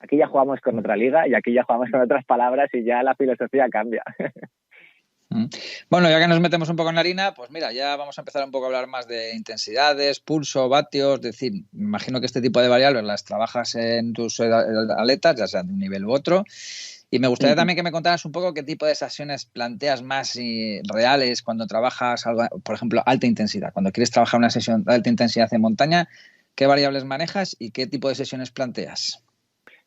G: Aquí ya jugamos con otra liga y aquí ya jugamos con otras palabras y ya la filosofía cambia.
H: Bueno, ya que nos metemos un poco en la harina, pues mira, ya vamos a empezar un poco a hablar más de intensidades, pulso, vatios, es decir, me imagino que este tipo de variables las trabajas en tus atletas, ya sea de un nivel u otro. Y me gustaría también que me contaras un poco qué tipo de sesiones planteas más reales cuando trabajas, por ejemplo, alta intensidad. Cuando quieres trabajar una sesión de alta intensidad en montaña, ¿qué variables manejas y qué tipo de sesiones planteas?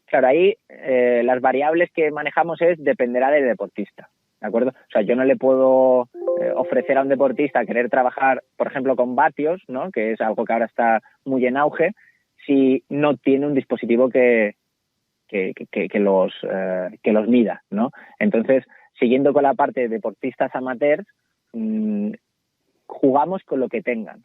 G: Claro, ahí las variables que manejamos dependerá del deportista, ¿de acuerdo? O sea, yo no le puedo ofrecer a un deportista querer trabajar, por ejemplo, con vatios, ¿no? Que es algo que ahora está muy en auge, si no tiene un dispositivo que los mida, ¿no? Entonces, siguiendo con la parte de deportistas amateurs, jugamos con lo que tengan.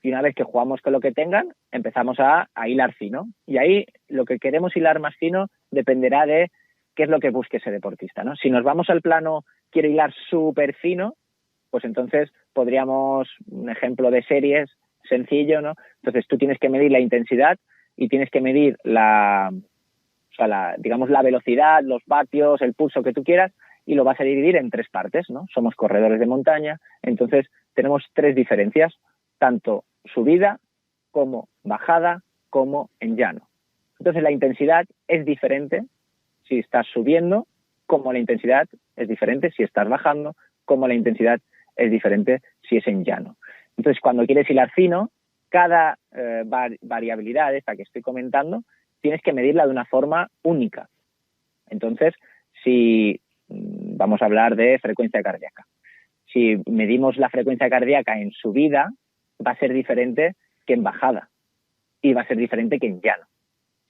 G: Y una vez que jugamos con lo que tengan, empezamos a hilar fino. Y ahí lo que queremos hilar más fino dependerá de qué es lo que busque ese deportista, ¿no? Si nos vamos al plano, quiero hilar súper fino, pues entonces podríamos, un ejemplo de series sencillo, ¿no? Entonces tú tienes que medir la intensidad y tienes que medir la velocidad, los vatios, el pulso que tú quieras, y lo vas a dividir en 3 partes, ¿no? Somos corredores de montaña, entonces tenemos 3 diferencias, tanto subida como bajada como en llano. Entonces la intensidad es diferente si estás subiendo, como la intensidad es diferente si estás bajando, como la intensidad es diferente si es en llano. Entonces, cuando quieres hilar fino, cada variabilidad esta que estoy comentando, tienes que medirla de una forma única. Entonces, si vamos a hablar de frecuencia cardíaca, si medimos la frecuencia cardíaca en subida, va a ser diferente que en bajada y va a ser diferente que en llano.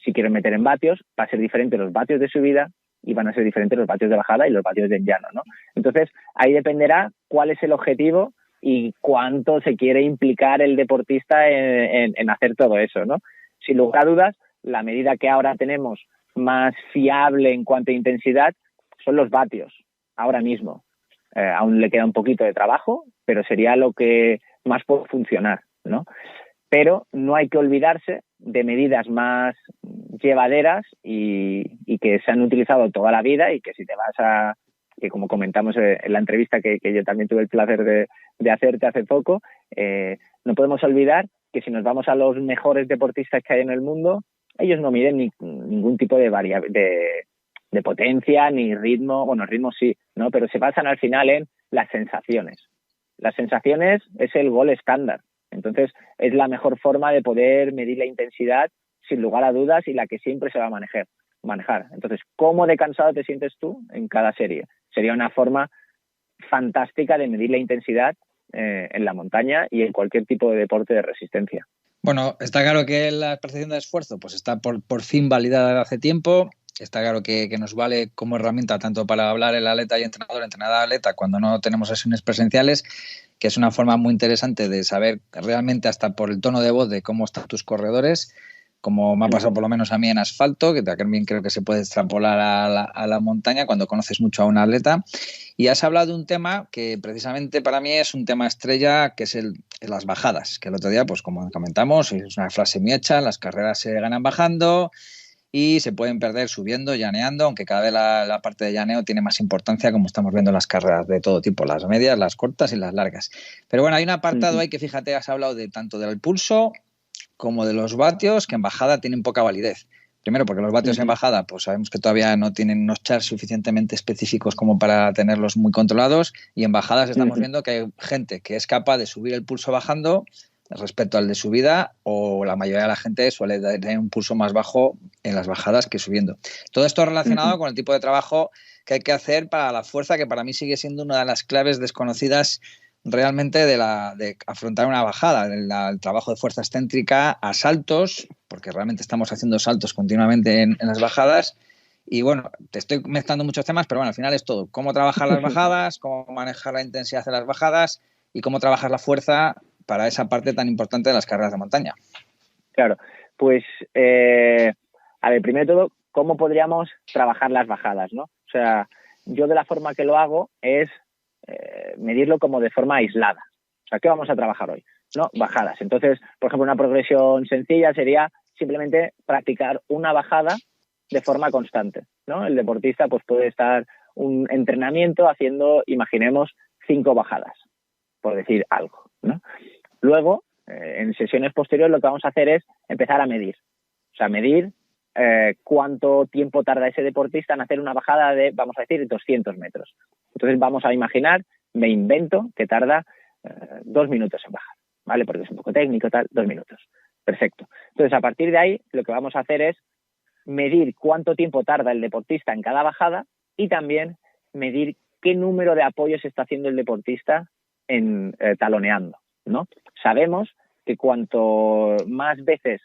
G: Si quiero meter en vatios, va a ser diferente los vatios de subida y van a ser diferentes los vatios de bajada y los vatios de llano, ¿no? Entonces, ahí dependerá cuál es el objetivo y cuánto se quiere implicar el deportista en hacer todo eso, ¿no? Sin lugar a dudas, la medida que ahora tenemos más fiable en cuanto a intensidad son los vatios, ahora mismo. Aún le queda un poquito de trabajo, pero sería lo que más puede funcionar, ¿no? Pero no hay que olvidarse de medidas más llevaderas y que se han utilizado toda la vida y que si te vas a, que como comentamos en la entrevista que yo también tuve el placer de hacerte hace poco, no podemos olvidar que si nos vamos a los mejores deportistas que hay en el mundo, ellos no miden ningún tipo de potencia ni ritmo, bueno, ritmo sí, ¿no? Pero se basan al final en las sensaciones. Las sensaciones es el gol estándar. Entonces, es la mejor forma de poder medir la intensidad sin lugar a dudas y la que siempre se va a manejar. Entonces, ¿cómo de cansado te sientes tú en cada serie? Sería una forma fantástica de medir la intensidad en la montaña y en cualquier tipo de deporte de resistencia.
H: Bueno, está claro que la percepción de esfuerzo pues está por fin validada hace tiempo. Está claro que nos vale como herramienta tanto para hablar el atleta y entrenador-atleta cuando no tenemos sesiones presenciales, que es una forma muy interesante de saber realmente hasta por el tono de voz de cómo están tus corredores, como me ha pasado por lo menos a mí en asfalto, que también creo que se puede extrapolar a la montaña cuando conoces mucho a un atleta. Y has hablado de un tema que precisamente para mí es un tema estrella, que es las bajadas, que el otro día, pues como comentamos, es una frase muy hecha, las carreras se ganan bajando y se pueden perder subiendo, llaneando, aunque cada vez la parte de llaneo tiene más importancia, como estamos viendo en las carreras de todo tipo, las medias, las cortas y las largas. Pero bueno, hay un apartado ahí que, fíjate, has hablado de tanto del pulso como de los vatios, que en bajada tienen poca validez. Primero, porque los vatios en bajada, pues sabemos que todavía no tienen unos charts suficientemente específicos como para tenerlos muy controlados, y en bajadas estamos viendo que hay gente que es capaz de subir el pulso bajando respecto al de subida, o la mayoría de la gente suele tener un pulso más bajo en las bajadas que subiendo. Todo esto relacionado con el tipo de trabajo que hay que hacer para la fuerza, que para mí sigue siendo una de las claves desconocidas realmente de afrontar una bajada, el trabajo de fuerza excéntrica a saltos, porque realmente estamos haciendo saltos continuamente en las bajadas. Y bueno, te estoy mezclando muchos temas, pero bueno, al final es todo. Cómo trabajar las bajadas, cómo manejar la intensidad de las bajadas y cómo trabajar la fuerza para esa parte tan importante de las carreras de montaña.
G: Claro, pues a ver, primero de todo, ¿cómo podríamos trabajar las bajadas, no? O sea, yo de la forma que lo hago es medirlo como de forma aislada. O sea, ¿qué vamos a trabajar hoy? No, bajadas. Entonces, por ejemplo, una progresión sencilla sería simplemente practicar una bajada de forma constante, ¿no? El deportista pues puede estar un entrenamiento haciendo, imaginemos, 5 bajadas, por decir algo, ¿no? Luego, en sesiones posteriores lo que vamos a hacer es empezar a medir. O sea, medir cuánto tiempo tarda ese deportista en hacer una bajada de, vamos a decir, 200 metros. Entonces vamos a imaginar, me invento, que tarda 2 minutos en bajar, ¿vale? Porque es un poco técnico, tal, 2 minutos. Perfecto. Entonces, a partir de ahí, lo que vamos a hacer es medir cuánto tiempo tarda el deportista en cada bajada y también medir qué número de apoyos está haciendo el deportista en taloneando, ¿no? Sabemos que cuanto más veces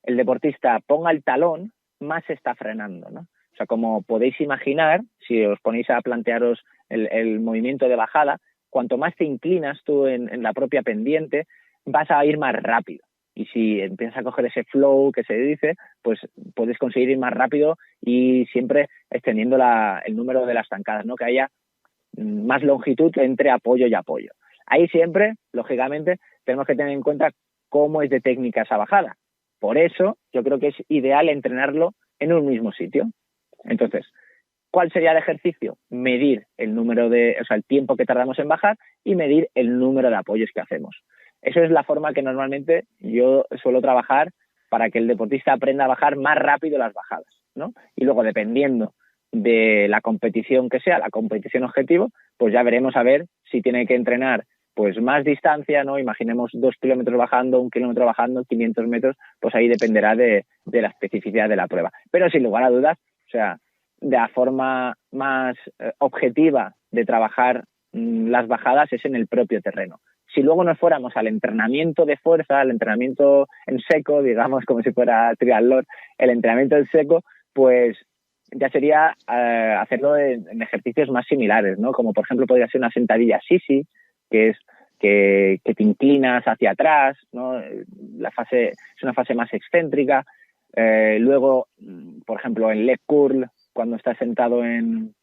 G: el deportista ponga el talón, más se está frenando, ¿no? O sea, como podéis imaginar, si os ponéis a plantearos el movimiento de bajada, cuanto más te inclinas tú en la propia pendiente, vas a ir más rápido. Y si empiezas a coger ese flow que se dice, pues puedes conseguir ir más rápido y siempre extendiendo el número de las zancadas, ¿no? Que haya más longitud entre apoyo y apoyo. Ahí siempre, lógicamente, tenemos que tener en cuenta cómo es de técnica esa bajada. Por eso, yo creo que es ideal entrenarlo en un mismo sitio. Entonces, ¿cuál sería el ejercicio? Medir el tiempo que tardamos en bajar y medir el número de apoyos que hacemos. Eso es la forma que normalmente yo suelo trabajar para que el deportista aprenda a bajar más rápido las bajadas, ¿no? Y luego, dependiendo de la competición que sea, la competición objetivo, pues ya veremos a ver si tiene que entrenar pues más distancia, ¿no? Imaginemos 2 kilómetros bajando, 1 kilómetro bajando, 500 metros, pues ahí dependerá de la especificidad de la prueba. Pero sin lugar a dudas, o sea, de la forma más objetiva de trabajar las bajadas es en el propio terreno. Si luego nos fuéramos al entrenamiento de fuerza, al entrenamiento en seco, digamos como si fuera triatlón, el entrenamiento en seco, pues ya sería hacerlo en ejercicios más similares, ¿no? Como por ejemplo podría ser una sentadilla sisi, que es que te inclinas hacia atrás, ¿no? La fase es una fase más excéntrica. Luego, por ejemplo, en leg curl, cuando estás sentado en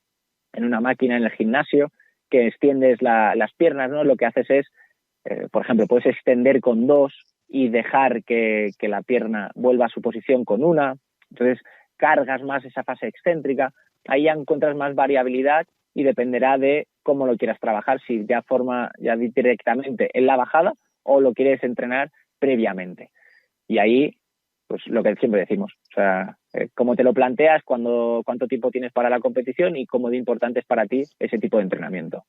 G: una máquina en el gimnasio, que extiendes las piernas, ¿no? Lo que haces es, por ejemplo, puedes extender con 2 y dejar que la pierna vuelva a su posición con 1. Entonces, cargas más esa fase excéntrica. Ahí ya encuentras más variabilidad y dependerá de cómo lo quieras trabajar, si ya directamente en la bajada o lo quieres entrenar previamente. Y ahí, pues lo que siempre decimos, o sea, cómo te lo planteas, cuánto tiempo tienes para la competición y cómo de importante es para ti ese tipo de entrenamiento.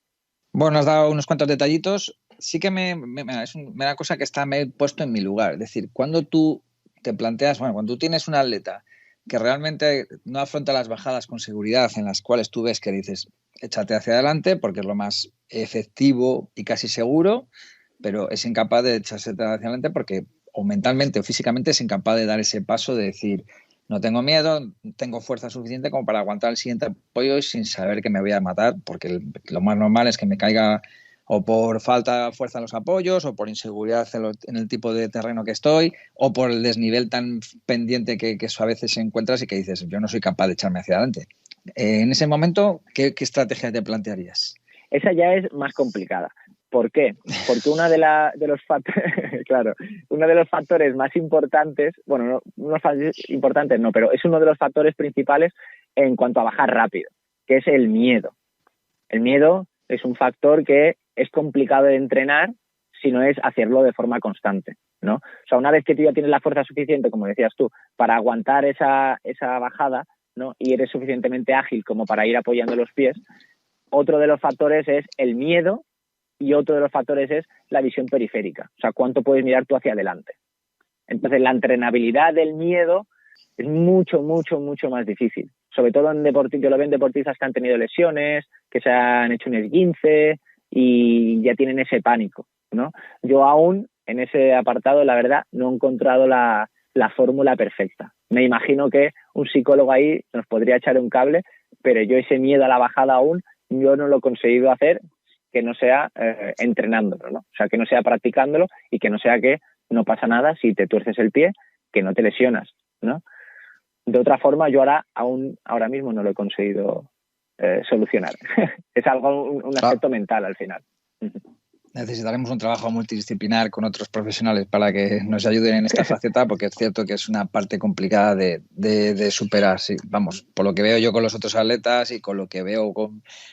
H: Bueno, has dado unos cuantos detallitos. Sí que me da una cosa que me he puesto en mi lugar. Es decir, cuando tú te planteas, bueno, cuando tú tienes un atleta que realmente no afronta las bajadas con seguridad, en las cuales tú ves que dices, échate hacia adelante porque es lo más efectivo y casi seguro, pero es incapaz de echarse hacia adelante porque o mentalmente o físicamente es incapaz de dar ese paso de decir, no tengo miedo, tengo fuerza suficiente como para aguantar el siguiente apoyo sin saber que me voy a matar, porque lo más normal es que me caiga o por falta de fuerza en los apoyos, o por inseguridad en el tipo de terreno que estoy, o por el desnivel tan pendiente que eso a veces encuentras y que dices, yo no soy capaz de echarme hacia adelante. En ese momento, ¿qué estrategia te plantearías?
G: Esa ya es más complicada. ¿Por qué? Porque uno de los factores más importantes, bueno, pero es uno de los factores principales en cuanto a bajar rápido, que es el miedo. El miedo es un factor que es complicado de entrenar si no es hacerlo de forma constante, ¿no? O sea, una vez que tú ya tienes la fuerza suficiente, como decías tú, para aguantar esa bajada, ¿no? Y eres suficientemente ágil como para ir apoyando los pies, otro de los factores es el miedo y otro de los factores es la visión periférica. O sea, cuánto puedes mirar tú hacia adelante. Entonces, la entrenabilidad del miedo es mucho, mucho, mucho más difícil. Sobre todo en deportistas, yo lo veo en deportistas que han tenido lesiones, que se han hecho un esguince y ya tienen ese pánico, ¿no? Yo aún, en ese apartado, la verdad, no he encontrado la fórmula perfecta. Me imagino que un psicólogo ahí nos podría echar un cable, pero yo ese miedo a la bajada aún, yo no lo he conseguido hacer que no sea entrenándolo, ¿no? O sea, que no sea practicándolo y que no sea que no pasa nada si te tuerces el pie, que no te lesionas, ¿no? De otra forma, yo ahora mismo no lo he conseguido solucionar. Es algo, un aspecto mental al final.
H: Necesitaremos un trabajo multidisciplinar con otros profesionales para que nos ayuden en esta faceta, porque es cierto que es una parte complicada de superar. Sí, vamos, por lo que veo yo con los otros atletas y con lo que veo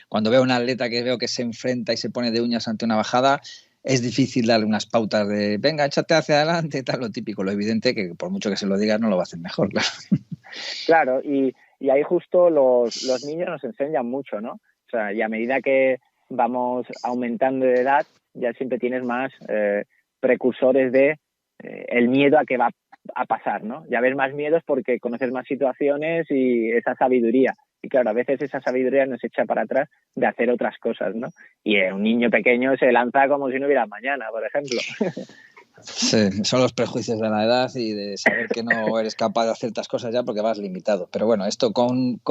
H: cuando veo a un atleta que veo que se enfrenta y se pone de uñas ante una bajada, es difícil darle unas pautas de venga, échate hacia adelante, tal, lo típico, lo evidente, que por mucho que se lo digas no lo va a hacer mejor, claro.
G: Claro, y ahí justo los niños nos enseñan mucho, ¿no? O sea, y a medida que vamos aumentando de edad, ya siempre tienes más precursores de el miedo a que va a pasar, ¿no? Ya ves más miedos porque conoces más situaciones y esa sabiduría. Y claro, a veces esa sabiduría nos echa para atrás de hacer otras cosas, ¿no? Y un niño pequeño se lanza como si no hubiera mañana, por ejemplo.
H: Sí, son los prejuicios de la edad y de saber que no eres capaz de hacer ciertas cosas ya porque vas limitado. Pero bueno, esto con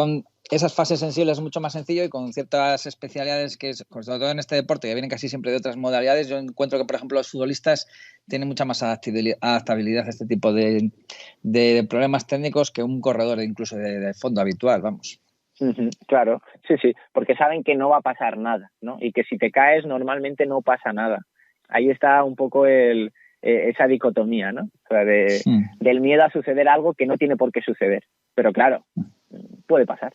H: esas fases sensibles es mucho más sencillo y con ciertas especialidades que, sobre todo en este deporte, que vienen casi siempre de otras modalidades, yo encuentro que, por ejemplo, los futbolistas tienen mucha más adaptabilidad a este tipo de problemas técnicos que un corredor incluso de fondo habitual, vamos.
G: Claro, sí, porque saben que no va a pasar nada, ¿no? Y que si te caes normalmente no pasa nada. Ahí está un poco esa dicotomía, ¿no? O sea, del miedo a suceder algo que no tiene por qué suceder. Pero claro, puede pasar.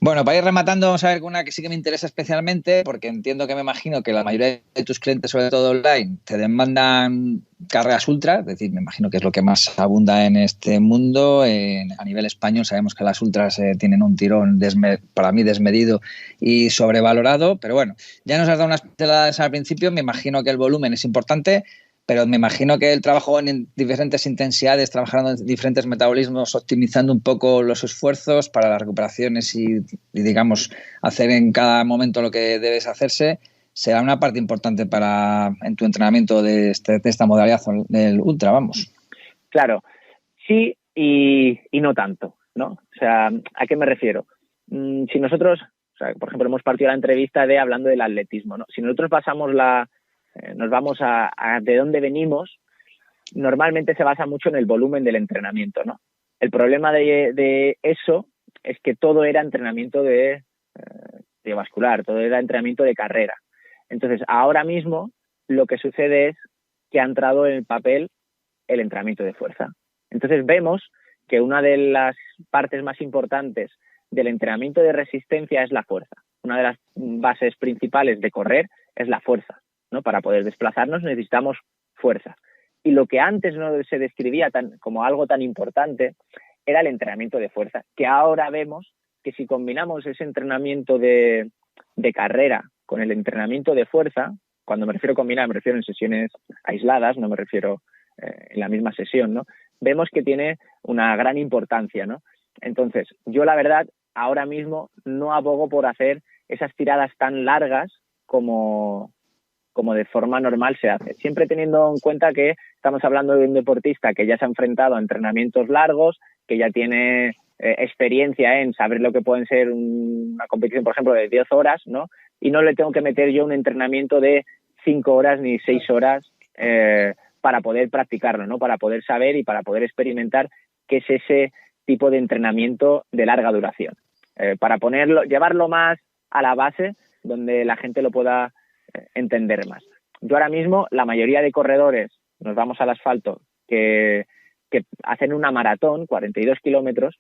H: Bueno, para ir rematando, vamos a ver una que sí que me interesa especialmente, porque entiendo que me imagino que la mayoría de tus clientes, sobre todo online, te demandan carreras ultra, es decir, me imagino que es lo que más abunda en este mundo. A nivel español sabemos que las ultras tienen un tirón para mí desmedido y sobrevalorado, pero bueno, ya nos has dado unas pinceladas al principio, me imagino que el volumen es importante, pero me imagino que el trabajo en diferentes intensidades, trabajando en diferentes metabolismos, optimizando un poco los esfuerzos para las recuperaciones y digamos, hacer en cada momento lo que debes hacerse, será una parte importante en tu entrenamiento de esta modalidad del ultra, vamos.
G: Claro, sí y no tanto, ¿no? O sea, ¿a qué me refiero? Si nosotros, o sea, por ejemplo, hemos partido la entrevista hablando del atletismo, ¿no? Si nosotros nos vamos a de dónde venimos, normalmente se basa mucho en el volumen del entrenamiento, ¿no? El problema de eso es que todo era entrenamiento de vascular, todo era entrenamiento de carrera. Entonces, ahora mismo lo que sucede es que ha entrado en el papel el entrenamiento de fuerza. Entonces vemos que una de las partes más importantes del entrenamiento de resistencia es la fuerza. Una de las bases principales de correr es la fuerza, ¿no? Para poder desplazarnos necesitamos fuerza. Y lo que antes no se describía como algo tan importante era el entrenamiento de fuerza, que ahora vemos que si combinamos ese entrenamiento de carrera con el entrenamiento de fuerza, cuando me refiero a combinar me refiero en sesiones aisladas, no me refiero en la misma sesión, ¿no? Vemos que tiene una gran importancia, ¿no? Entonces, yo la verdad ahora mismo no abogo por hacer esas tiradas tan largas como de forma normal se hace. Siempre teniendo en cuenta que estamos hablando de un deportista que ya se ha enfrentado a entrenamientos largos, que ya tiene experiencia en saber lo que pueden ser una competición, por ejemplo, de 10 horas, ¿no? Y no le tengo que meter yo un entrenamiento de 5 horas ni 6 horas para poder practicarlo, ¿no? Para poder saber y para poder experimentar qué es ese tipo de entrenamiento de larga duración. Para llevarlo más a la base donde la gente lo pueda entender más. Yo ahora mismo, la mayoría de corredores, nos vamos al asfalto, que hacen una maratón, 42 kilómetros,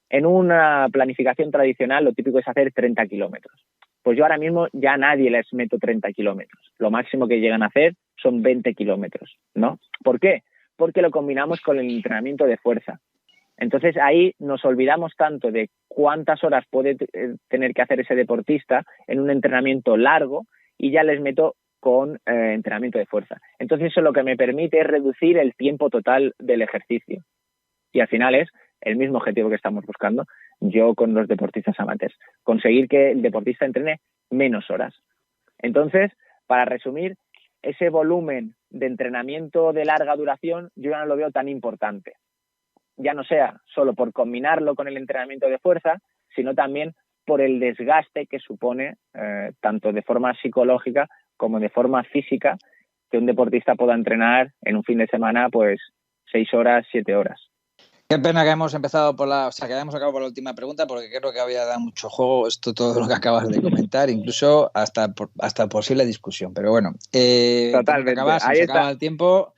G: en una planificación tradicional lo típico es hacer 30 kilómetros. Pues yo ahora mismo ya a nadie les meto 30 kilómetros. Lo máximo que llegan a hacer son 20 kilómetros, ¿no? ¿Por qué? Porque lo combinamos con el entrenamiento de fuerza. Entonces ahí nos olvidamos tanto de cuántas horas puede tener que hacer ese deportista en un entrenamiento largo y ya les meto con entrenamiento de fuerza. Entonces eso lo que me permite es reducir el tiempo total del ejercicio. Y al final es el mismo objetivo que estamos buscando yo con los deportistas amateurs, conseguir que el deportista entrene menos horas. Entonces, para resumir, ese volumen de entrenamiento de larga duración yo ya no lo veo tan importante. Ya no sea solo por combinarlo con el entrenamiento de fuerza, sino también por el desgaste que supone, tanto de forma psicológica como de forma física, que un deportista pueda entrenar en un fin de semana, pues 6 horas, 7 horas.
H: Qué pena que hemos empezado que hayamos acabado por la última pregunta, porque creo que había dado mucho juego todo lo que acabas de comentar, incluso hasta posible discusión. Pero bueno,
G: totalmente.
H: Se acaba el tiempo.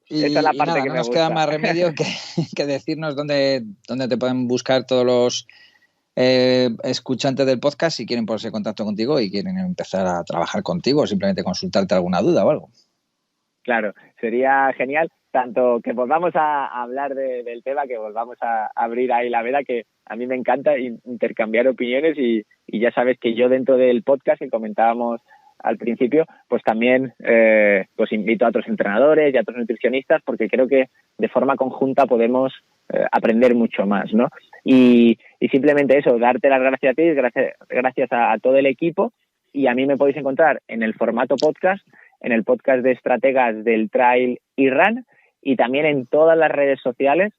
G: Esa es la parte que
H: no
G: me
H: nos
G: gusta.
H: queda más remedio que decirnos dónde te pueden buscar todos los escuchantes del podcast si quieren ponerse en contacto contigo y quieren empezar a trabajar contigo o simplemente consultarte alguna duda o algo.
G: Claro, sería genial tanto que volvamos a hablar del tema, que volvamos a abrir ahí la veda, que a mí me encanta intercambiar opiniones y ya sabes que yo dentro del podcast que comentábamos al principio, pues también pues invito a otros entrenadores y a otros nutricionistas porque creo que de forma conjunta podemos aprender mucho más, ¿no? Y simplemente eso, darte las gracias a ti, gracias a todo el equipo, y a mí me podéis encontrar en el formato podcast, en el podcast de estrategas del Trail y Run, y también en todas las redes sociales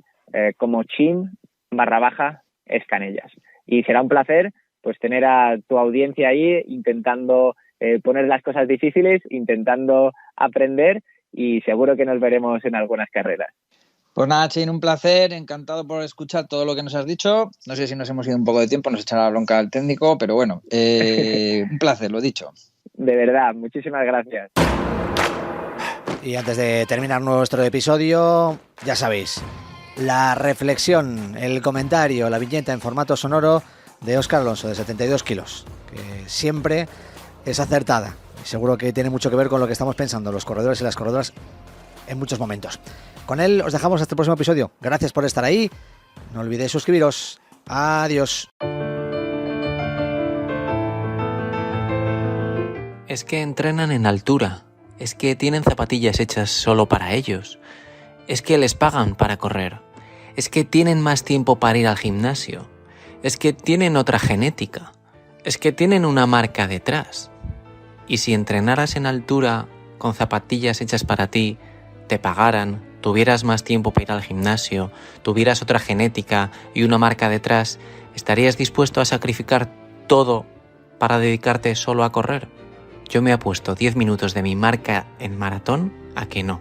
G: como chim_escanellas. Y será un placer pues tener a tu audiencia ahí intentando poner las cosas difíciles, intentando aprender, y seguro que nos veremos en algunas carreras.
H: Pues nada, Chin, un placer, encantado por escuchar todo lo que nos has dicho. No sé si nos hemos ido un poco de tiempo, nos echará la bronca al técnico, pero bueno, un placer, lo dicho.
G: De verdad, muchísimas gracias.
B: Y antes de terminar nuestro episodio, ya sabéis, la reflexión, el comentario, la viñeta en formato sonoro de Óscar Alonso, de 72 kilos, que siempre es acertada. Y seguro que tiene mucho que ver con lo que estamos pensando los corredores y las corredoras en muchos momentos. Con él os dejamos hasta el próximo episodio. Gracias por estar ahí. No olvidéis suscribiros. Adiós.
I: Es que entrenan en altura. Es que tienen zapatillas hechas solo para ellos. Es que les pagan para correr. Es que tienen más tiempo para ir al gimnasio. Es que tienen otra genética. Es que tienen una marca detrás. Y si entrenaras en altura con zapatillas hechas para ti, te pagaran, tuvieras más tiempo para ir al gimnasio, tuvieras otra genética y una marca detrás, ¿estarías dispuesto a sacrificar todo para dedicarte solo a correr? Yo me apuesto 10 minutos de mi marca en maratón a que no.